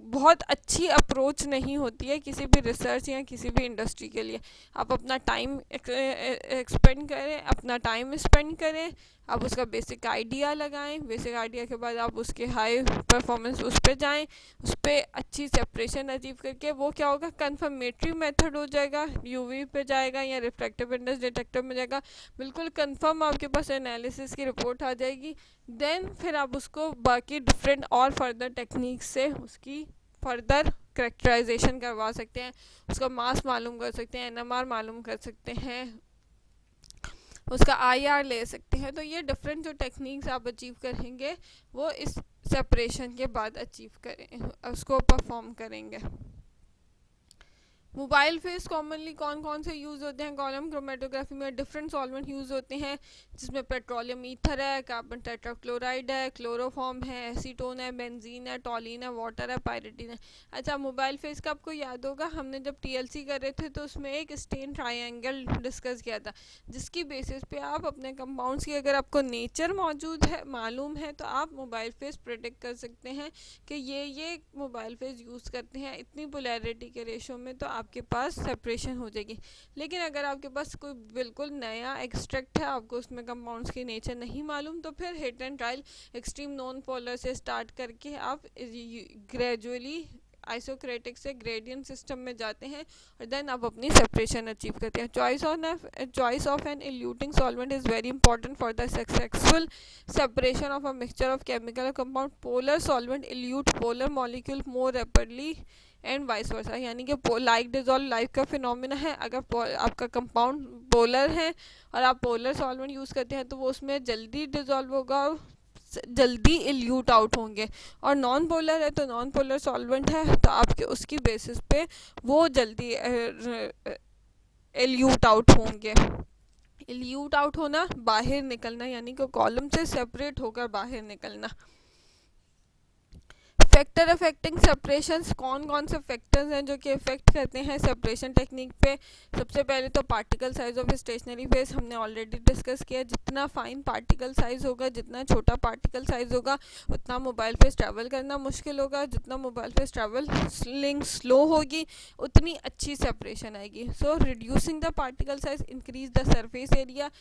बहुत अच्छी अप्रोच नहीं होती है किसी भी रिसर्च या किसी भी इंडस्ट्री के लिए। आप अपना टाइम एक्सपेंड करें, अपना टाइम स्पेंड करें, आप उसका बेसिक आइडिया लगाएं, बेसिक आइडिया के बाद आप उसके हाई परफॉर्मेंस उस पर जाएं, उस पर अच्छी सेपरेशन अचीव करके वो क्या होगा, कंफर्मेटरी मेथड हो जाएगा, यूवी पे जाएगा या रिफ्रैक्टिव इंडेक्स डिटेक्टर में जाएगा, बिल्कुल कंफर्म आपके पास एनालिसिस की रिपोर्ट आ जाएगी। देन फिर आप उसको बाकी डिफरेंट और फर्दर टेक्निक से उसकी फर्दर करेक्टराइजेशन करवा सकते हैं, उसका मास मालूम कर सकते हैं, NMR मालूम कर सकते हैं, उसका IR ले सकते हैं। तो ये डिफरेंट जो टेक्निक्स आप अचीव करेंगे वो इस सेपरेशन के बाद अचीव करें उसको परफॉर्म करेंगे। मोबाइल फेस कॉमनली कौन कौन से यूज़ होते हैं कॉलम क्रोमेटोग्राफी में? डिफरेंट सॉल्वेंट यूज़ होते हैं, जिसमें पेट्रोलियम ईथर है, कार्बन टेट्राक्लोराइड है, क्लोरोफॉर्म है, एसीटोन है, बेंजीन है, टॉलिन है, वाटर है, पायरेटिन है। अच्छा, मोबाइल फेस का आपको याद होगा, हमने जब टीएलसी कर रहे थे तो उसमें एक स्टेन ट्राइंगल डिस्कस किया था, जिसकी बेसिस पे आप अपने कंपाउंड्स की अगर आपको नेचर मौजूद है, मालूम है, तो आप मोबाइल फेस प्रेडिक्ट कर सकते हैं कि ये मोबाइल फेस यूज़ करते हैं इतनी पोलैरिटी के रेशो में, तो आपके पास सेपरेशन हो जाएगी। लेकिन अगर आपके पास कोई बिल्कुल नया एक्सट्रैक्ट है, आपको उसमें कंपाउंड्स की नेचर नहीं मालूम, तो फिर hit and trial extreme non polar से स्टार्ट करके आप ग्रेजुअली आइसोक्रेटिक से ग्रेडियंट सिस्टम में जाते हैं और देन आप अपनी सेपरेशन अचीव करते हैं। Choice of an eluting solvent is very important for the successful separation of a mixture of chemical compound. Polar solvent elute polar molecule more rapidly and vice versa, यानी कि like dissolve like का phenomena है। अगर आपका compound polar है और आप polar solvent use करते हैं तो वो उसमें जल्दी डिजॉल्व होगा और जल्दी इल्यूट आउट होंगे, और नॉन पोलर है तो नॉन पोलर सॉल्वेंट है तो आपके उसकी बेसिस पे वो जल्दी इल्यूट आउट होंगे। इल्यूट आउट होना, बाहर निकलना, यानी कि कॉलम से सेपरेट होकर बाहर निकलना। फैक्टर अफेक्टिंग सेपरेशन, कौन कौन से फैक्टर्स हैं जो कि इफेक्ट करते हैं सेपरेशन टेक्निक पे? सबसे पहले तो particle size of stationary phase हमने ऑलरेडी डिस्कस किया। जितना फाइन पार्टिकल साइज होगा, जितना छोटा पार्टिकल साइज होगा, उतना मोबाइल फेस ट्रैवल करना मुश्किल होगा। जितना मोबाइल फेस ट्रैवलिंग स्लो होगी, उतनी अच्छी सेपरेशन आएगी। So reducing the particle size increase the surface area.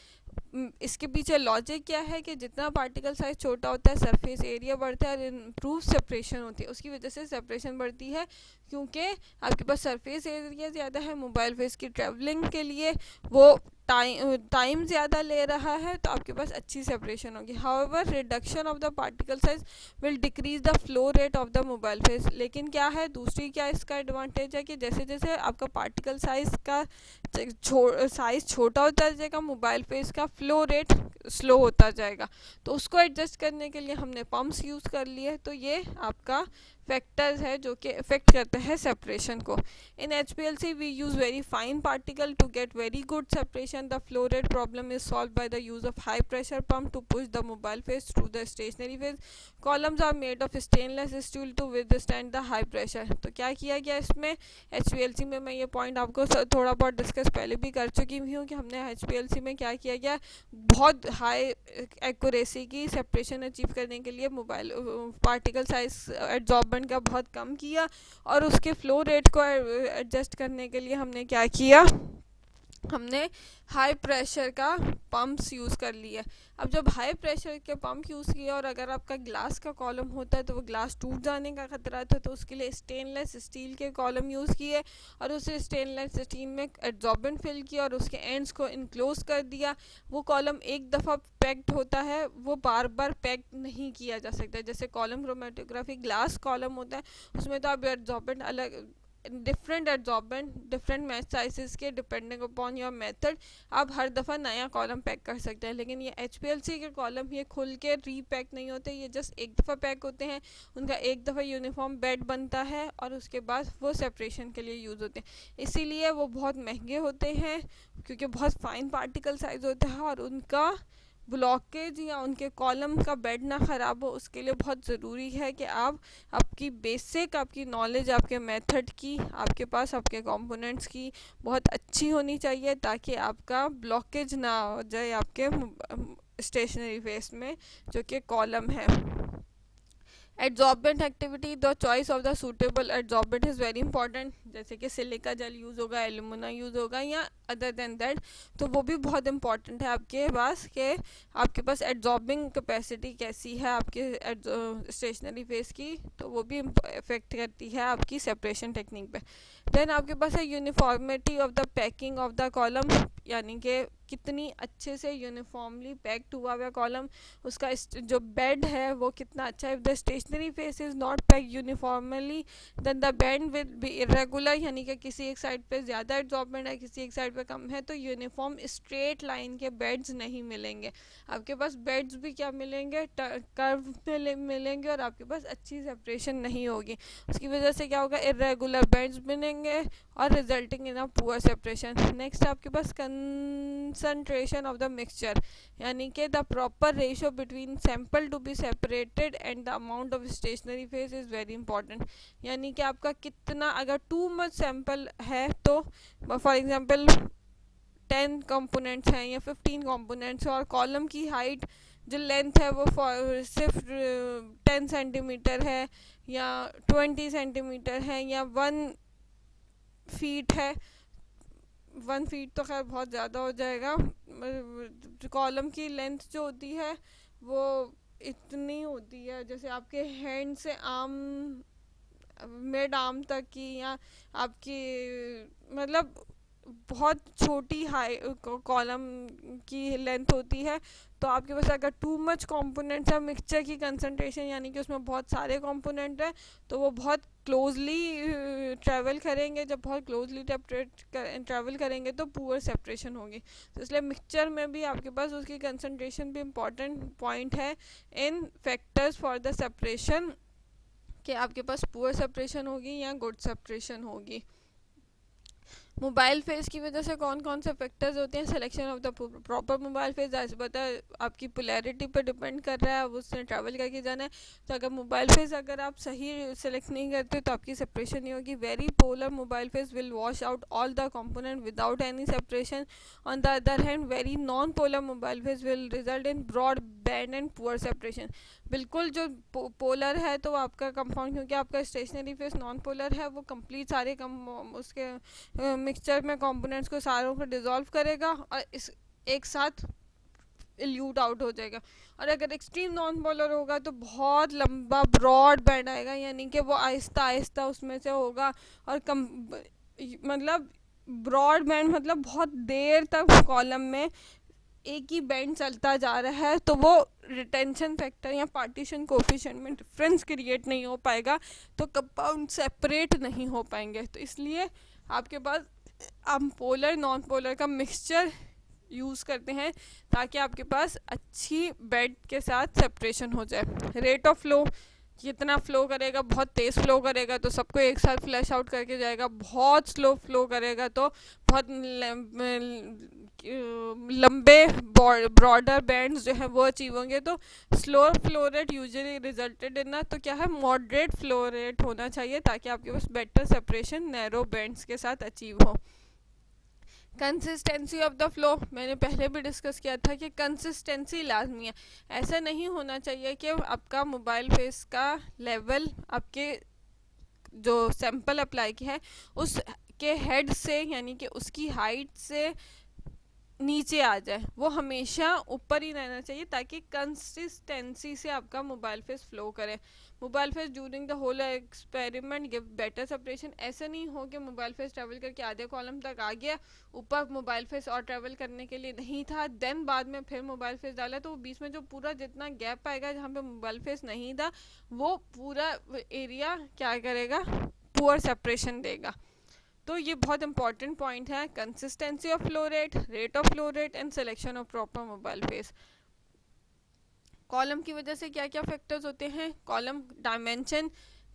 इसके पीछे लॉजिक क्या है कि जितना पार्टिकल साइज छोटा होता है, सरफेस एरिया बढ़ता है और इम्प्रूव सेपरेशन होती है। उसकी वजह से सेपरेशन बढ़ती है, क्योंकि आपके पास सरफेस एरिया ज़्यादा है। मोबाइल फेस की ट्रैवलिंग के लिए वो टाइम ज़्यादा ले रहा है, तो आपके पास अच्छी सेपरेशन होगी। However reduction of the particle size will decrease the flow rate of the mobile face. लेकिन क्या है, दूसरी क्या इसका एडवांटेज है कि जैसे जैसे आपका पार्टिकल साइज का साइज छोटा होता जाएगा, मोबाइल फेस का फ्लो रेट स्लो होता जाएगा। तो उसको एडजस्ट करने के लिए हमने पम्प्स यूज़ कर लिए। तो ये आपका फैक्टर्स है जो कि इफेक्ट करते हैं सेपरेशन को। In HPLC we use very fine particle to get very good separation. The flow rate problem is solve by the use of high pressure pump to push the mobile phase through the stationary phase. Columns are made of stainless steel to withstand the high pressure. तो क्या किया गया इसमें HPLC में, मैं ये point आपको थोड़ा बहुत डिस्कस पहले भी कर चुकी हुई हूँ कि हमने HPLC में क्या किया गया, बहुत हाई एक्यूरेसी की सेपरेशन अचीव करने के लिए मोबाइल पार्टिकल साइज एड्जॉर्बेंट का बहुत कम किया, और उसके फ्लो रेट को एडजस्ट करने के लिए हमने क्या किया, हमने हाई प्रेशर का पंप्स यूज़ कर लिया। अब जब हाई प्रेशर के पंप यूज़ किया और अगर आपका ग्लास का कॉलम होता है तो वो ग्लास टूट जाने का खतरा था, तो उसके लिए स्टेनलेस स्टील के कॉलम यूज़ किए और उस स्टेनलेस स्टील में एड्जॉर्बेंट फिल किया और उसके एंड्स को इनक्लोज कर दिया। वो कॉलम एक दफ़ा पैक्ड होता है, वो बार बार पैक नहीं किया जा सकता। जैसे कॉलम क्रोमेटोग्राफी ग्लास कॉलम होता है, उसमें तो आप एड्जॉर्बेंट अलग different adsorbent different match sizes के डिपेंडिंग अपॉन योर मेथड आप हर दफ़ा नया कॉलम पैक कर सकते हैं। लेकिन ये HPLC के कॉलम ये खुल के रीपैक नहीं होते, ये जस्ट एक दफ़ा पैक होते हैं। उनका एक दफ़ा यूनिफॉर्म बेड बनता है और उसके बाद वो सेपरेशन के लिए यूज़ होते हैं। इसीलिए वो बहुत महंगे होते हैं, क्योंकि बहुत फाइन पार्टिकल साइज होता है और उनका ब्लॉकेज या उनके कॉलम का बेड ना ख़राब हो, उसके लिए बहुत ज़रूरी है कि आप आपकी बेसिक आपकी नॉलेज आपके मेथड की, आपके पास आपके कंपोनेंट्स की बहुत अच्छी होनी चाहिए, ताकि आपका ब्लॉकेज ना हो जाए आपके स्टेशनरी फेस में जो कि कॉलम है। Adsorbent activity, the choice of the suitable adsorbent is very important. जैसे कि सिलिका जेल यूज़ होगा, एल्यूमिना यूज़ होगा या अदर देन दैट, तो वो भी बहुत इंपॉर्टेंट है आपके पास कि आपके पास एड्जॉर्बिंग कैपेसिटी कैसी है आपके स्टेशनरी फेस की, तो वो भी इफेक्ट करती है आपकी सेपरेशन टेक्निक पे। देन आपके पास है uniformity of the packing of the column, यानी कि कितनी अच्छे से यूनिफॉर्मली पैक्ड हुआ हुआ कॉलम, उसका जो बेड है वो कितना अच्छा है। If the stationary phase is not packed uniformly then the bed will be irregular, यानी कि किसी एक साइड पे ज़्यादा एब्जॉर्बमेंट है, किसी एक साइड पे कम है, तो यूनिफॉर्म स्ट्रेट लाइन के बेड्स नहीं मिलेंगे। आपके पास बेड्स भी क्या मिलेंगे, कर्व मिलेंगे, और आपके पास अच्छी सेपरेशन नहीं होगी। उसकी वजह से क्या होगा, इरेगुलर बेड्स बनेंगे और resulting in a poor separation. Next आपके पास कंसंट्रेशन ऑफ द मिक्सचर, यानी कि the proper ratio between sample to be separated and the amount of stationary phase is very important. यानी कि आपका कितना, अगर टू मच सैंपल है तो फॉर एग्जांपल 10 कंपोनेंट्स हैं या 15 कंपोनेंट्स, और कॉलम की हाइट जो लेंथ है वो सिर्फ 10 सेंटीमीटर है या 20 सेंटीमीटर है या 1 फीट है। 1 फीट तो खैर बहुत ज़्यादा हो जाएगा। कॉलम की लेंथ जो होती है वो इतनी होती है जैसे आपके हैंड से आर्म, मिड आर्म तक की, या आपकी मतलब बहुत छोटी हाई कॉलम की लेंथ होती है। तो आपके पास अगर टू मच कंपोनेंट्स है मिक्सचर की कंसंट्रेशन, यानी कि उसमें बहुत सारे कंपोनेंट हैं, तो वो बहुत क्लोजली ट्रैवल करेंगे। जब बहुत क्लोजली ट्रैवल करेंगे तो पुअर सेपरेशन होगी। तो इसलिए मिक्सचर में भी आपके पास उसकी कंसंट्रेशन भी इम्पॉर्टेंट पॉइंट है इन फैक्टर्स फॉर द सेपरेशन, कि आपके पास पुअर सेपरेशन होगी या गुड सेपरेशन होगी। मोबाइल फेस की वजह से कौन कौन से फैक्टर्स होते हैं, selection of the proper mobile face, जैसे पता है आपकी पोलैरिटी पर डिपेंड कर रहा है, अब उसने ट्रैवल करके जाना है। तो अगर मोबाइल फेस अगर आप सही सेलेक्ट नहीं करते तो आपकी सेपरेशन नहीं होगी। Very polar mobile phase will wash out all the component without any separation. On the other hand very non polar mobile phase will result in broad band and poor separation. बिल्कुल जो polar है तो आपका compound, क्योंकि आपका stationery face non polar है, वो complete सारे उसके मिक्सचर में कंपोनेंट्स को सारों को डिज़ोल्व करेगा और इस एक साथ इल्यूट आउट हो जाएगा। और अगर एक्सट्रीम नॉन पोलर होगा तो बहुत लंबा ब्रॉड बैंड आएगा, यानी कि वो आहिस्ता आहिस्ता उसमें से होगा, और मतलब ब्रॉड बैंड मतलब बहुत देर तक कॉलम में एक ही बैंड चलता जा रहा है, तो वो रिटेंशन फैक्टर या पार्टीशन कोफिशिएंट में डिफरेंस क्रिएट नहीं हो पाएगा, तो कंपाउंड सेपरेट नहीं हो पाएंगे। तो इसलिए आपके पास आप पोलर नॉन पोलर का मिक्सचर यूज़ करते हैं ताकि आपके पास अच्छी बेड के साथ सेपरेशन हो जाए। रेट ऑफ फ्लो, जितना फ्लो करेगा, बहुत तेज़ फ्लो करेगा तो सबको एक साथ फ्लैश आउट करके जाएगा, बहुत स्लो फ्लो करेगा तो बहुत लंबे ब्रॉडर बैंड्स जो है वो अचीव होंगे। तो slow flow rate usually resulted in तो क्या है, मॉडरेट फ्लो रेट होना चाहिए ताकि आपके पास बेटर सेपरेशन नैरो बैंड्स के साथ अचीव हो। कंसिस्टेंसी ऑफ द फ्लो, मैंने पहले भी डिस्कस किया था कि कंसिस्टेंसी लाजमी है। ऐसा नहीं होना चाहिए कि आपका मोबाइल फेस का लेवल आपके जो सैंपल अप्लाई की है उसके हेड से, यानी कि उसकी हाइट से नीचे आ जाए, वो हमेशा ऊपर ही रहना चाहिए ताकि कंसिस्टेंसी से आपका मोबाइल फेस फ्लो करे। Mobile phase during the whole experiment give better separation. ऐसा नहीं हो कि मोबाइल फेस ट्रैवल करके आधे कॉलम तक आ गया, ऊपर मोबाइल फेस और ट्रैवल करने के लिए नहीं था, देन बाद में फिर मोबाइल फेस डाला, तो बीच में जो पूरा जितना गैप आएगा जहाँ पे मोबाइल फेस नहीं था, वो पूरा एरिया क्या करेगा, पुअर सेपरेशन देगा। तो ये बहुत इंपॉर्टेंट पॉइंट है, consistency of flow rate, rate of flow rate and selection of proper mobile face. Column की वजह से क्या क्या फैक्टर्स होते हैं, कॉलम डायमेंशन,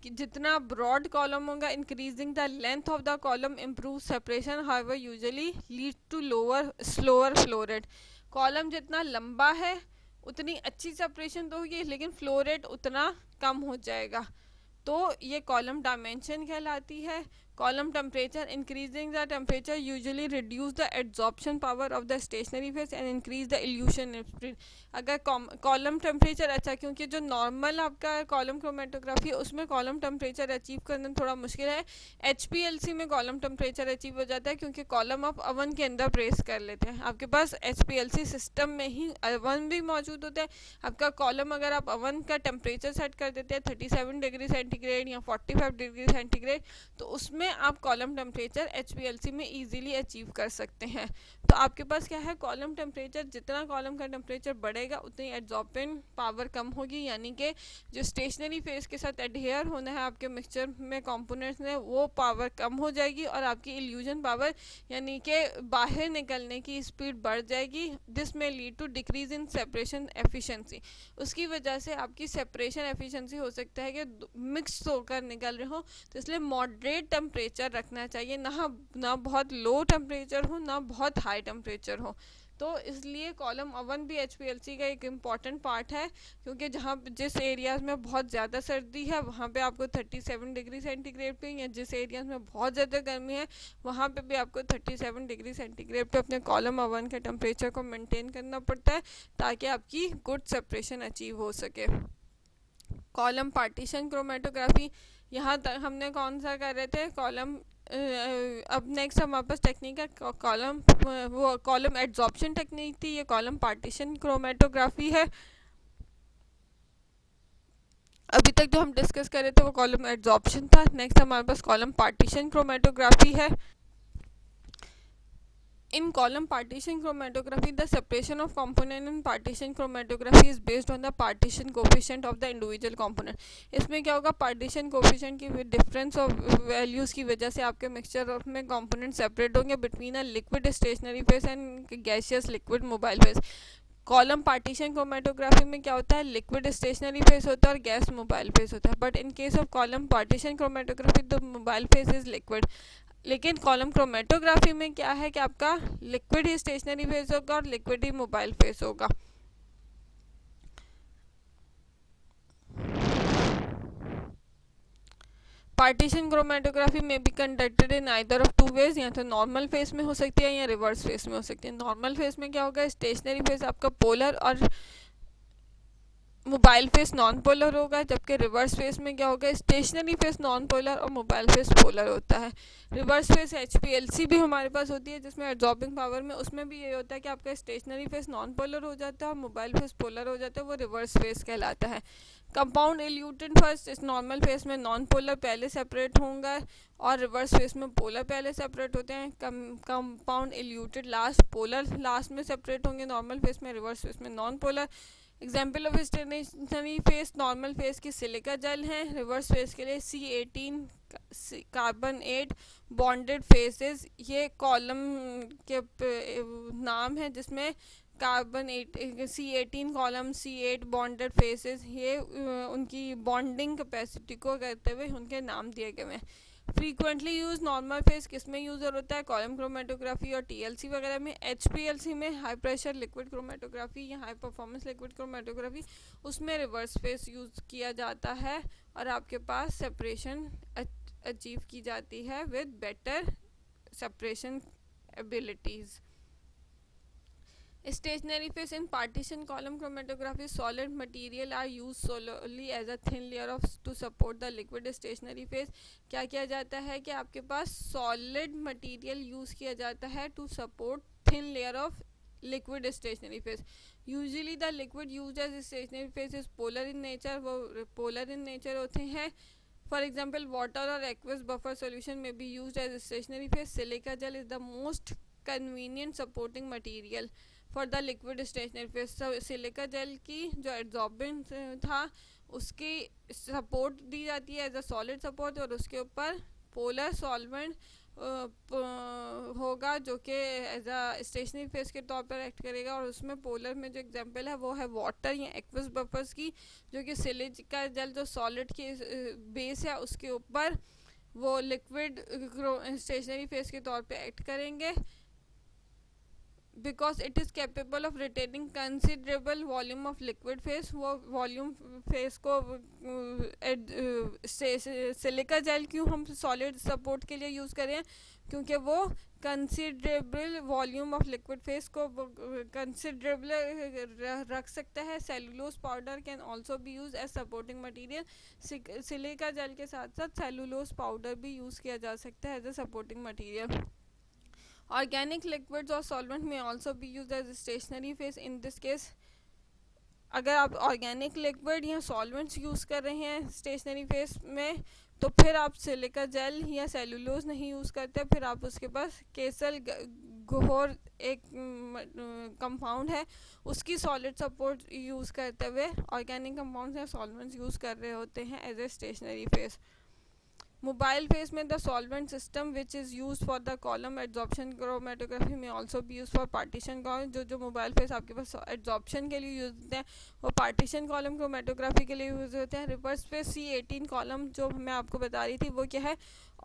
कि जितना ब्रॉड कॉलम होगा increasing the length of the column improve separation, however usually lead to slower flow rate. Column जितना लंबा है उतनी अच्छी सेपरेशन तो होगी, लेकिन फ्लो रेट उतना कम हो जाएगा, तो ये कॉलम डायमेंशन कहलाती है। Column temperature, increasing the temperature usually reduce the absorption power of the stationary phase and increase the elution speed. अगर कॉलम टेम्परेचर अच्छा, क्योंकि जो नॉर्मल आपका कॉलम क्रोमेटोग्राफी है उसमें कॉलम टेम्परेचर अचीव करना थोड़ा मुश्किल है। HPLC में कॉलम टेम्परेचर अचीव हो जाता है क्योंकि कॉलम आप अवन के अंदर प्रेस कर लेते हैं। आपके पास HPLC सिस्टम में ही अवन भी मौजूद होता है। आपका कॉलम अगर आप अवन का टेम्परेचर सेट कर देते हैं 37 डिग्री सेंटीग्रेड या 45 डिग्री सेंटीग्रेड, तो उसमें आप कॉलम टेम्परेचर HPLC में इजीली अचीव कर सकते हैं। तो आपके पास क्या है, कॉलम टेम्परेचर, जितना कॉलम का टेम्परेचर बढ़ेगा उतनी एड्जॉर्बेंट पावर कम होगी, यानी कि जो स्टेशनरी फेस के साथ एडहेयर होना है आपके मिक्सचर में कंपोनेंट्स ने, वो पावर कम हो जाएगी और आपकी इल्यूजन पावर यानी कि बाहर निकलने की स्पीड बढ़ जाएगी। दिस में lead to decrease in separation efficiency. उसकी वजह से आपकी सेपरेशन एफिशिएंसी हो सकता है कि मिक्स होकर निकल रहे हो। तो इसलिए मॉडरेट टेम्परेचर रखना चाहिए, ना बहुत लो टेम्परेचर हो ना बहुत हाई टेम्परेचर हो। तो इसलिए कॉलम ओवन भी HPLC का एक इम्पॉर्टेंट पार्ट है, क्योंकि जिस एरियाज़ में बहुत ज़्यादा सर्दी है वहाँ पे आपको 37 डिग्री सेंटीग्रेड पे, या जिस एरियाज़ में बहुत ज़्यादा गर्मी है वहाँ पे भी आपको 37 डिग्री सेंटीग्रेड पे अपने कॉलम ओवन के टेम्परेचर को मेंटेन करना पड़ता है, ताकि आपकी गुड सेपरेशन अचीव हो सके। कॉलम पार्टीशन क्रोमेटोग्राफी, यहाँ तक हमने कौन सा कर रहे थे, कॉलम। अब नेक्स्ट हमारे पास टेक्निक है कॉलम, वो कॉलम एड्जॉर्प्शन टेक्निक थी, ये कॉलम पार्टीशन क्रोमेटोग्राफी है। अभी तक जो हम डिस्कस कर रहे थे वो कॉलम एड्जॉर्प्शन था। नेक्स्ट हमारे पास कॉलम पार्टीशन क्रोमेटोग्राफी है। In column partition chromatography, the separation of component in partition chromatography is based on the partition coefficient of the individual component. इसमें क्या होगा, partition coefficient की difference of values की वजह से आपके mixture में component separate होंगे between a liquid stationary phase and gaseous liquid mobile phase. Column partition chromatography में क्या होता है, लिक्विड स्टेशनरी फेस होता है और गैस मोबाइल फेस होता है। But in case of column partition chromatography the mobile face is liquid. लेकिन कॉलम क्रोमेटोग्राफी में क्या है कि आपका लिक्विड ही स्टेशनरी फेस होगा और लिक्विड ही मोबाइल फेस होगा। पार्टीशन क्रोमेटोग्राफी में be conducted in either of two ways, या तो नॉर्मल फेस में हो सकती है या रिवर्स फेस में हो सकती है। नॉर्मल फेस में क्या होगा, स्टेशनरी फेस आपका पोलर और मोबाइल फेस नॉन पोलर होगा, जबकि रिवर्स फेस में क्या होगा, स्टेशनरी फेस नॉन पोलर और मोबाइल फेस पोलर होता है। रिवर्स फेस HPLC भी हमारे पास होती है, जिसमें एब्जॉर्बिंग पावर में उसमें भी ये होता है कि आपका स्टेशनरी फेस नॉन पोलर हो जाता है और मोबाइल फेस पोलर हो जाता है, वो रिवर्स फेस कहलाता है। कंपाउंड इल्यूटेंट फर्स्ट, इस नॉर्मल फेस में नॉन पोलर पहले सेपरेट होंगे और रिवर्स फेस में पोलर पहले सेपरेट होते हैं। Compound eluted last, polar last में सेपरेट होंगे नॉर्मल फेस में, रिवर्स फेस में non polar. Example of stationary phase, normal phase की सिलिका जेल है, रिवर्स फेस के लिए C18 कार्बन 8 बॉन्डेड फेसेस। ये कॉलम के नाम है जिसमें carbon 8 C18 column C8 bonded phases, ये उनकी बॉन्डिंग कैपेसिटी को कहते हुए उनके नाम दिए गए हैं। फ्रीक्वेंटली यूज नॉर्मल फेस किस में यूज़र होता है, कॉलम क्रोमेटोग्राफी और TLC वगैरह में। HPLC में हाई प्रेशर लिक्विड क्रोमेटोग्राफी या हाई परफॉर्मेंस लिक्विड क्रोमेटोग्राफी, उसमें रिवर्स फेस यूज़ किया जाता है और आपके पास सेपरेशन अचीव की जाती है with better separation abilities. Stationary phase in partition column chromatography, solid material are used solely as a thin layer of to support the liquid stationary phase. क्या किया जाता है कि आपके पास solid material यूज़ किया जाता है to support thin layer of liquid stationary phase. Usually the liquid used as stationary phase is polar in nature, वो polar in nature होते हैं। For example, water or aqueous buffer solution may be used as stationary phase. Silica gel is the most convenient supporting material for the liquid stationary phase. Silica gel की जो adsorbent था उसकी support दी जाती है as a solid support, और उसके ऊपर polar solvent होगा जो कि एज अ स्टेशनरी फेस के तौर पर एक्ट करेगा। और उसमें पोलर में जो एग्जांपल है वो है वाटर या एक्वस बफर्स की, जो कि सिलिका जेल जो सॉलिड की बेस है उसके ऊपर वो लिक्विड स्टेशनरी फेस के तौर पे एक्ट करेंगे। Because it is capable of retaining considerable volume of liquid face, वो वॉल्यूम फेस को सिलिका जेल क्यों हम सॉलिड सपोर्ट के लिए यूज़ करें, क्योंकि वो considerable volume of liquid phase को कंसिडरेबल रख सकता है। Cellulose powder can also be use as supporting material. Silica gel के साथ साथ सेलुलोज पाउडर भी यूज़ किया जा सकता है as a supporting material. Organic liquids or solvent may also be used as a stationary phase. In this case, अगर आप ऑर्गेनिक लिक्विड या सॉल्वेंट्स यूज़ कर रहे हैं स्टेशनरी फेस में तो फिर आप सिलिका जेल या सेलुलोज नहीं यूज़ करते, फिर आप उसके पास केसल घोर एक कंपाउंड है उसकी सॉलिड सपोर्ट यूज़ करते हुए ऑर्गेनिक कंपाउंड्स या सॉल्वेंट्स यूज़ कर रहे होते हैं as a stationary phase. Mobile phase में the solvent system which is use for the column adsorption chromatography में also be use for partition column. जो मोबाइल फेस आपके पास एड्जॉर्प्शन के लिए यूज होते हैं वो पार्टीशन कॉलम क्रोमेटोग्राफी के लिए यूज होते हैं। रिवर्स फेस C18 कॉलम जो मैं आपको बता रही थी वो क्या है,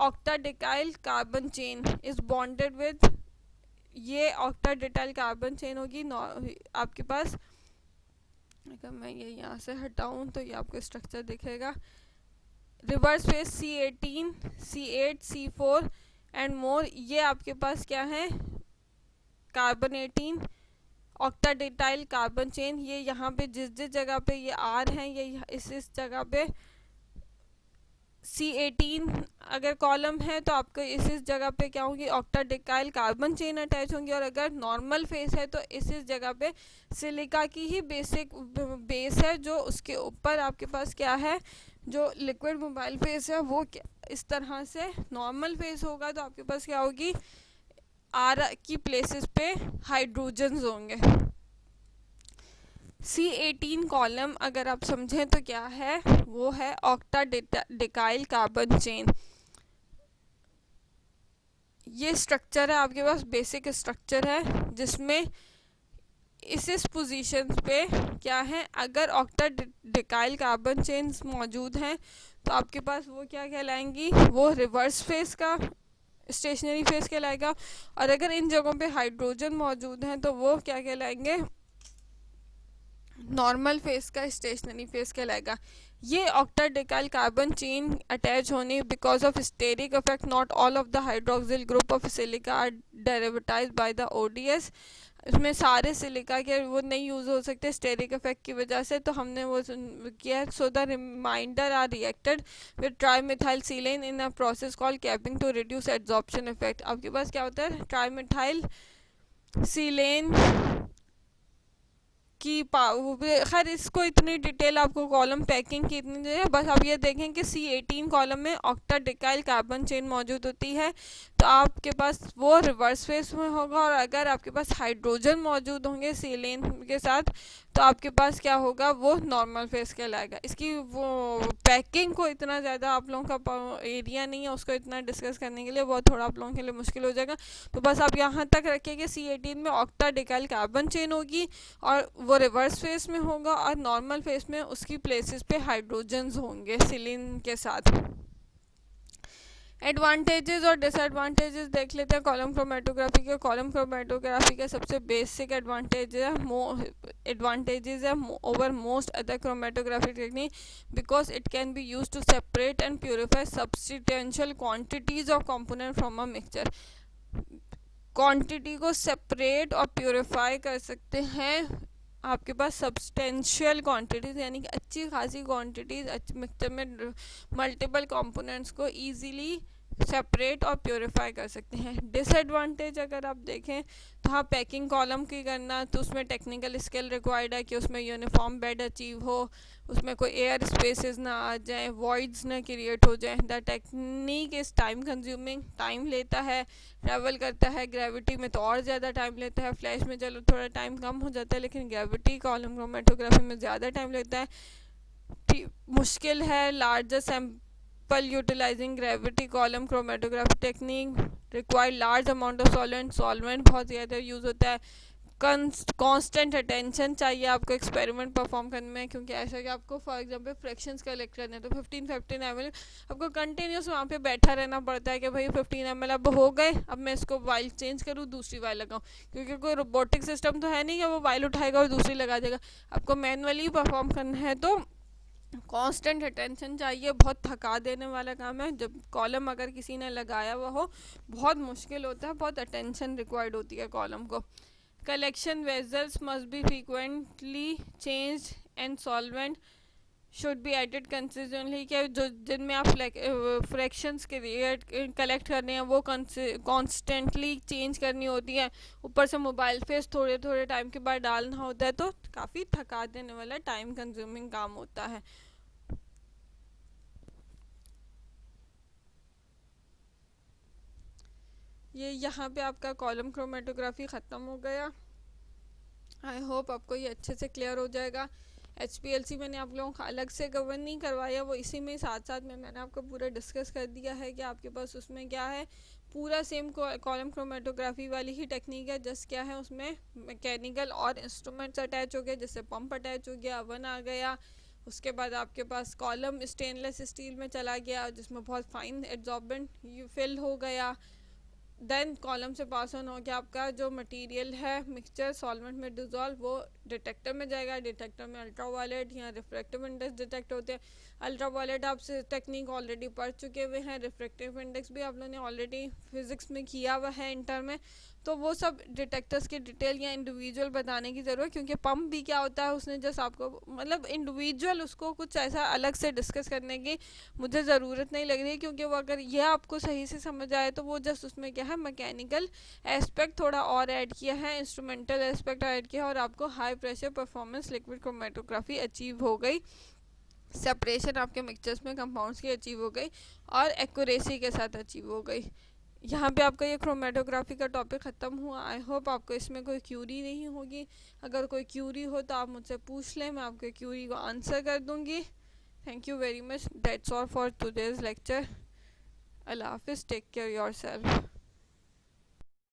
octadecyl carbon chain is bonded with, ये ऑक्टाडेकाइल कार्बन चेन होगी आपके पास। अगर मैं ये यहाँ से हटाऊँ तो ये आपको स्ट्रक्चर दिखेगा। Reverse face C18, C8, C4 and more, ये आपके पास क्या है, कार्बन 18 ऑक्टाडेटाइल कार्बन चेन। ये यहाँ पे जिस जगह पे ये R है ये इस जगह पे C18 अगर कॉलम है तो आपको इस जगह पे क्या होगी, ऑक्टाडेकाइल कार्बन चेन अटैच होंगी। और अगर नॉर्मल फेस है तो इस जगह पे सिलिका की ही बेसिक बेस है, जो उसके ऊपर आपके पास क्या है, जो लिक्विड मोबाइल फेस है वो इस तरह से नॉर्मल फेस होगा तो आपके पास क्या होगी, R की प्लेसेस पे हाइड्रोजन्स होंगे। C18 कॉलम अगर आप समझें तो क्या है, वो है ऑक्टाडेकाइल कार्बन चेन। ये स्ट्रक्चर है आपके पास, बेसिक स्ट्रक्चर है जिसमें इस पोजीशन पे क्या है, अगर ऑक्टाडेकाइल कार्बन चेन्स मौजूद हैं तो आपके पास वो क्या कहलाएंगी, वो रिवर्स फेस का स्टेशनरी फेस कहलाएगा। और अगर इन जगहों पे हाइड्रोजन मौजूद हैं तो वो क्या कहलाएंगे, नॉर्मल फेस का स्टेशनरी फेस कहलाएगा। ये ऑक्टाडेकाइल कार्बन चेन अटैच होने because of steric effect not all of the hydroxyl group of silica are derivatize by the ODS। इसमें सारे सिलिका के वो नहीं यूज़ हो सकते स्टेरिक इफेक्ट की वजह से, तो हमने वो किया। So the remainder are reacted with trimethyl silane in a process called capping to reduce absorption effect. आपके पास क्या होता है, ट्राईमिथाइल सीलेन की खैर इसको इतनी डिटेल आपको कॉलम पैकिंग की इतनी है, बस आप ये देखें कि C18 कॉलम में ऑक्टाडेकाइल कार्बन चेन मौजूद होती है तो आपके पास वो रिवर्स फेस में होगा। और अगर आपके पास हाइड्रोजन मौजूद होंगे सीलेन के साथ तो आपके पास क्या होगा, वो नॉर्मल फेस कहलाएगा। इसकी वो पैकिंग को इतना ज़्यादा आप लोगों का एरिया नहीं है उसको इतना डिस्कस करने के लिए, वो थोड़ा आप लोगों के लिए मुश्किल हो जाएगा। तो बस आप यहाँ तक रखिए कि C18 में ऑक्टाडेकाइल कार्बन चेन होगी और वो रिवर्स फेस में होगा, और नॉर्मल फेस में उसकी प्लेसेस पे हाइड्रोजन्स होंगे सिलिन के साथ। एडवांटेजेस और डिसएडवांटेजेस देख लेते हैं कॉलम क्रोमेटोग्राफी के। कॉलम क्रोमेटोग्राफी का सबसे बेसिक एडवांटेजेस है over most other chromatography technique because it can be use to separate and purify substantial quantities of component from a mixture. Quantity को सेपरेट और प्योरीफाई कर सकते हैं आपके पास सब्सटेंशियल क्वांटिटीज़, यानी कि अच्छी खासी क्वांटिटीज़ मिक्सचर में मल्टीपल कंपोनेंट्स को इजीली सेपरेट और प्योरीफाई कर सकते हैं। डिसएडवांटेज अगर आप देखें तो हाँ, पैकिंग कॉलम की करना तो उसमें टेक्निकल स्किल रिक्वायर्ड है कि उसमें यूनिफॉर्म बेड अचीव हो, उसमें कोई एयर स्पेसेस ना आ जाए, वॉइड्स ना क्रिएट हो जाए। The technique is time consuming, time लेता है, ट्रैवल करता है। ग्रेविटी में तो और ज़्यादा टाइम लेता है, फ्लैश में चलो थोड़ा टाइम कम हो जाता है, लेकिन ग्रेविटी कॉलम क्रोमेटोग्राफी में ज़्यादा टाइम लेता है। मुश्किल है, larger sample utilising gravity column chromatography technique require large amount of solvent बहुत ज़्यादा यूज़ होता है। कांस्टेंट अटेंशन चाहिए आपको एक्सपेरिमेंट परफॉर्म करने में, क्योंकि ऐसा कि आपको फॉर एग्जांपल फ्रैक्शंस कलेक्ट करने हैं तो 15 ml आपको कंटिन्यूस वहाँ पे बैठा रहना पड़ता है कि भाई 15 ml अब हो गए, अब मैं इसको वाइल चेंज करूँ, दूसरी वाइल लगाऊँ, क्योंकि कोई रोबोटिक सिस्टम तो है नहीं कि वो वाइल उठाएगा और दूसरी लगा देगा। आपको मैनुअली परफॉर्म करना है तो कांस्टेंट अटेंशन चाहिए, बहुत थका देने वाला काम है। जब कॉलम अगर किसी ने लगाया हुआ हो बहुत मुश्किल होता है, बहुत अटेंशन रिक्वायर्ड होती है कॉलम को। Collection vessels must be frequently changed and solvent should be added consistently। क्या जो जिनमें आप फ्रैक्शंस क्रिएट कलेक्ट करने हैं वो कॉन्स्टेंटली चेंज करनी होती है। ऊपर से मोबाइल फेस थोड़े थोड़े टाइम के बाद डालना होता है, तो काफ़ी थका देने वाला टाइम कंज्यूमिंग काम होता है। ये यहाँ पे आपका कॉलम क्रोमेटोग्राफी ख़त्म हो गया। आई होप आपको ये अच्छे से क्लियर हो जाएगा। HPLC मैंने आप लोगों को अलग से कवर नहीं करवाया, वो इसी में साथ साथ में मैंने आपको पूरा डिस्कस कर दिया है कि आपके पास उसमें क्या है, पूरा सेम कॉलम क्रोमेटोग्राफी वाली ही टेक्निक है। जस्ट क्या है, उसमें मैकेनिकल और इंस्ट्रूमेंट्स अटैच हो गए, जैसे पंप अटैच हो गया, ओवन आ गया। उसके बाद आपके पास कॉलम स्टेनलेस स्टील में चला गया जिसमें बहुत फाइन एब्जॉर्बेंट फिल हो गया। देन कॉलम से पास ऑन हो गया आपका जो मटेरियल है मिक्सचर सॉल्वेंट में डिजॉल्व, वो डिटेक्टर में जाएगा। डिटेक्टर में अल्ट्रावायलेट या रिफ्रैक्टिव इंडेक्स डिटेक्ट होते हैं। अल्ट्रावायलेट आप टेक्निक ऑलरेडी पढ़ चुके हुए हैं, रिफ्रैक्टिव इंडेक्स भी आप लोगों ने ऑलरेडी फिजिक्स में किया हुआ है इंटर में। तो वो सब डिटेक्टर्स की डिटेल या इंडिविजुअल बताने की ज़रूरत, क्योंकि पंप भी क्या होता है उसने जस्ट आपको मतलब इंडिविजुअल उसको कुछ ऐसा अलग से डिस्कस करने की मुझे ज़रूरत नहीं लग रही, क्योंकि वो अगर ये आपको सही से समझ आए तो वो जस्ट उसमें क्या है, मैकेनिकल एस्पेक्ट थोड़ा और ऐड किया है, इंस्ट्रूमेंटल एस्पेक्ट ऐड किया है, और आपको high pressure performance liquid chromatography achieve हो गई। सेपरेशन आपके मिक्सचर्स में कंपाउंड्स की अचीव हो गई और एक्यूरेसी के साथ अचीव हो गई। यहाँ पे आपका ये क्रोमेटोग्राफी का टॉपिक ख़त्म हुआ। आई होप आपको इसमें कोई क्यूरी नहीं होगी। अगर कोई क्यूरी हो तो आप मुझसे पूछ लें, मैं आपके क्यूरी को आंसर कर दूँगी। Thank you very much. That's all for today's lecture. अल्लाह हाफिज़। Take care yourself.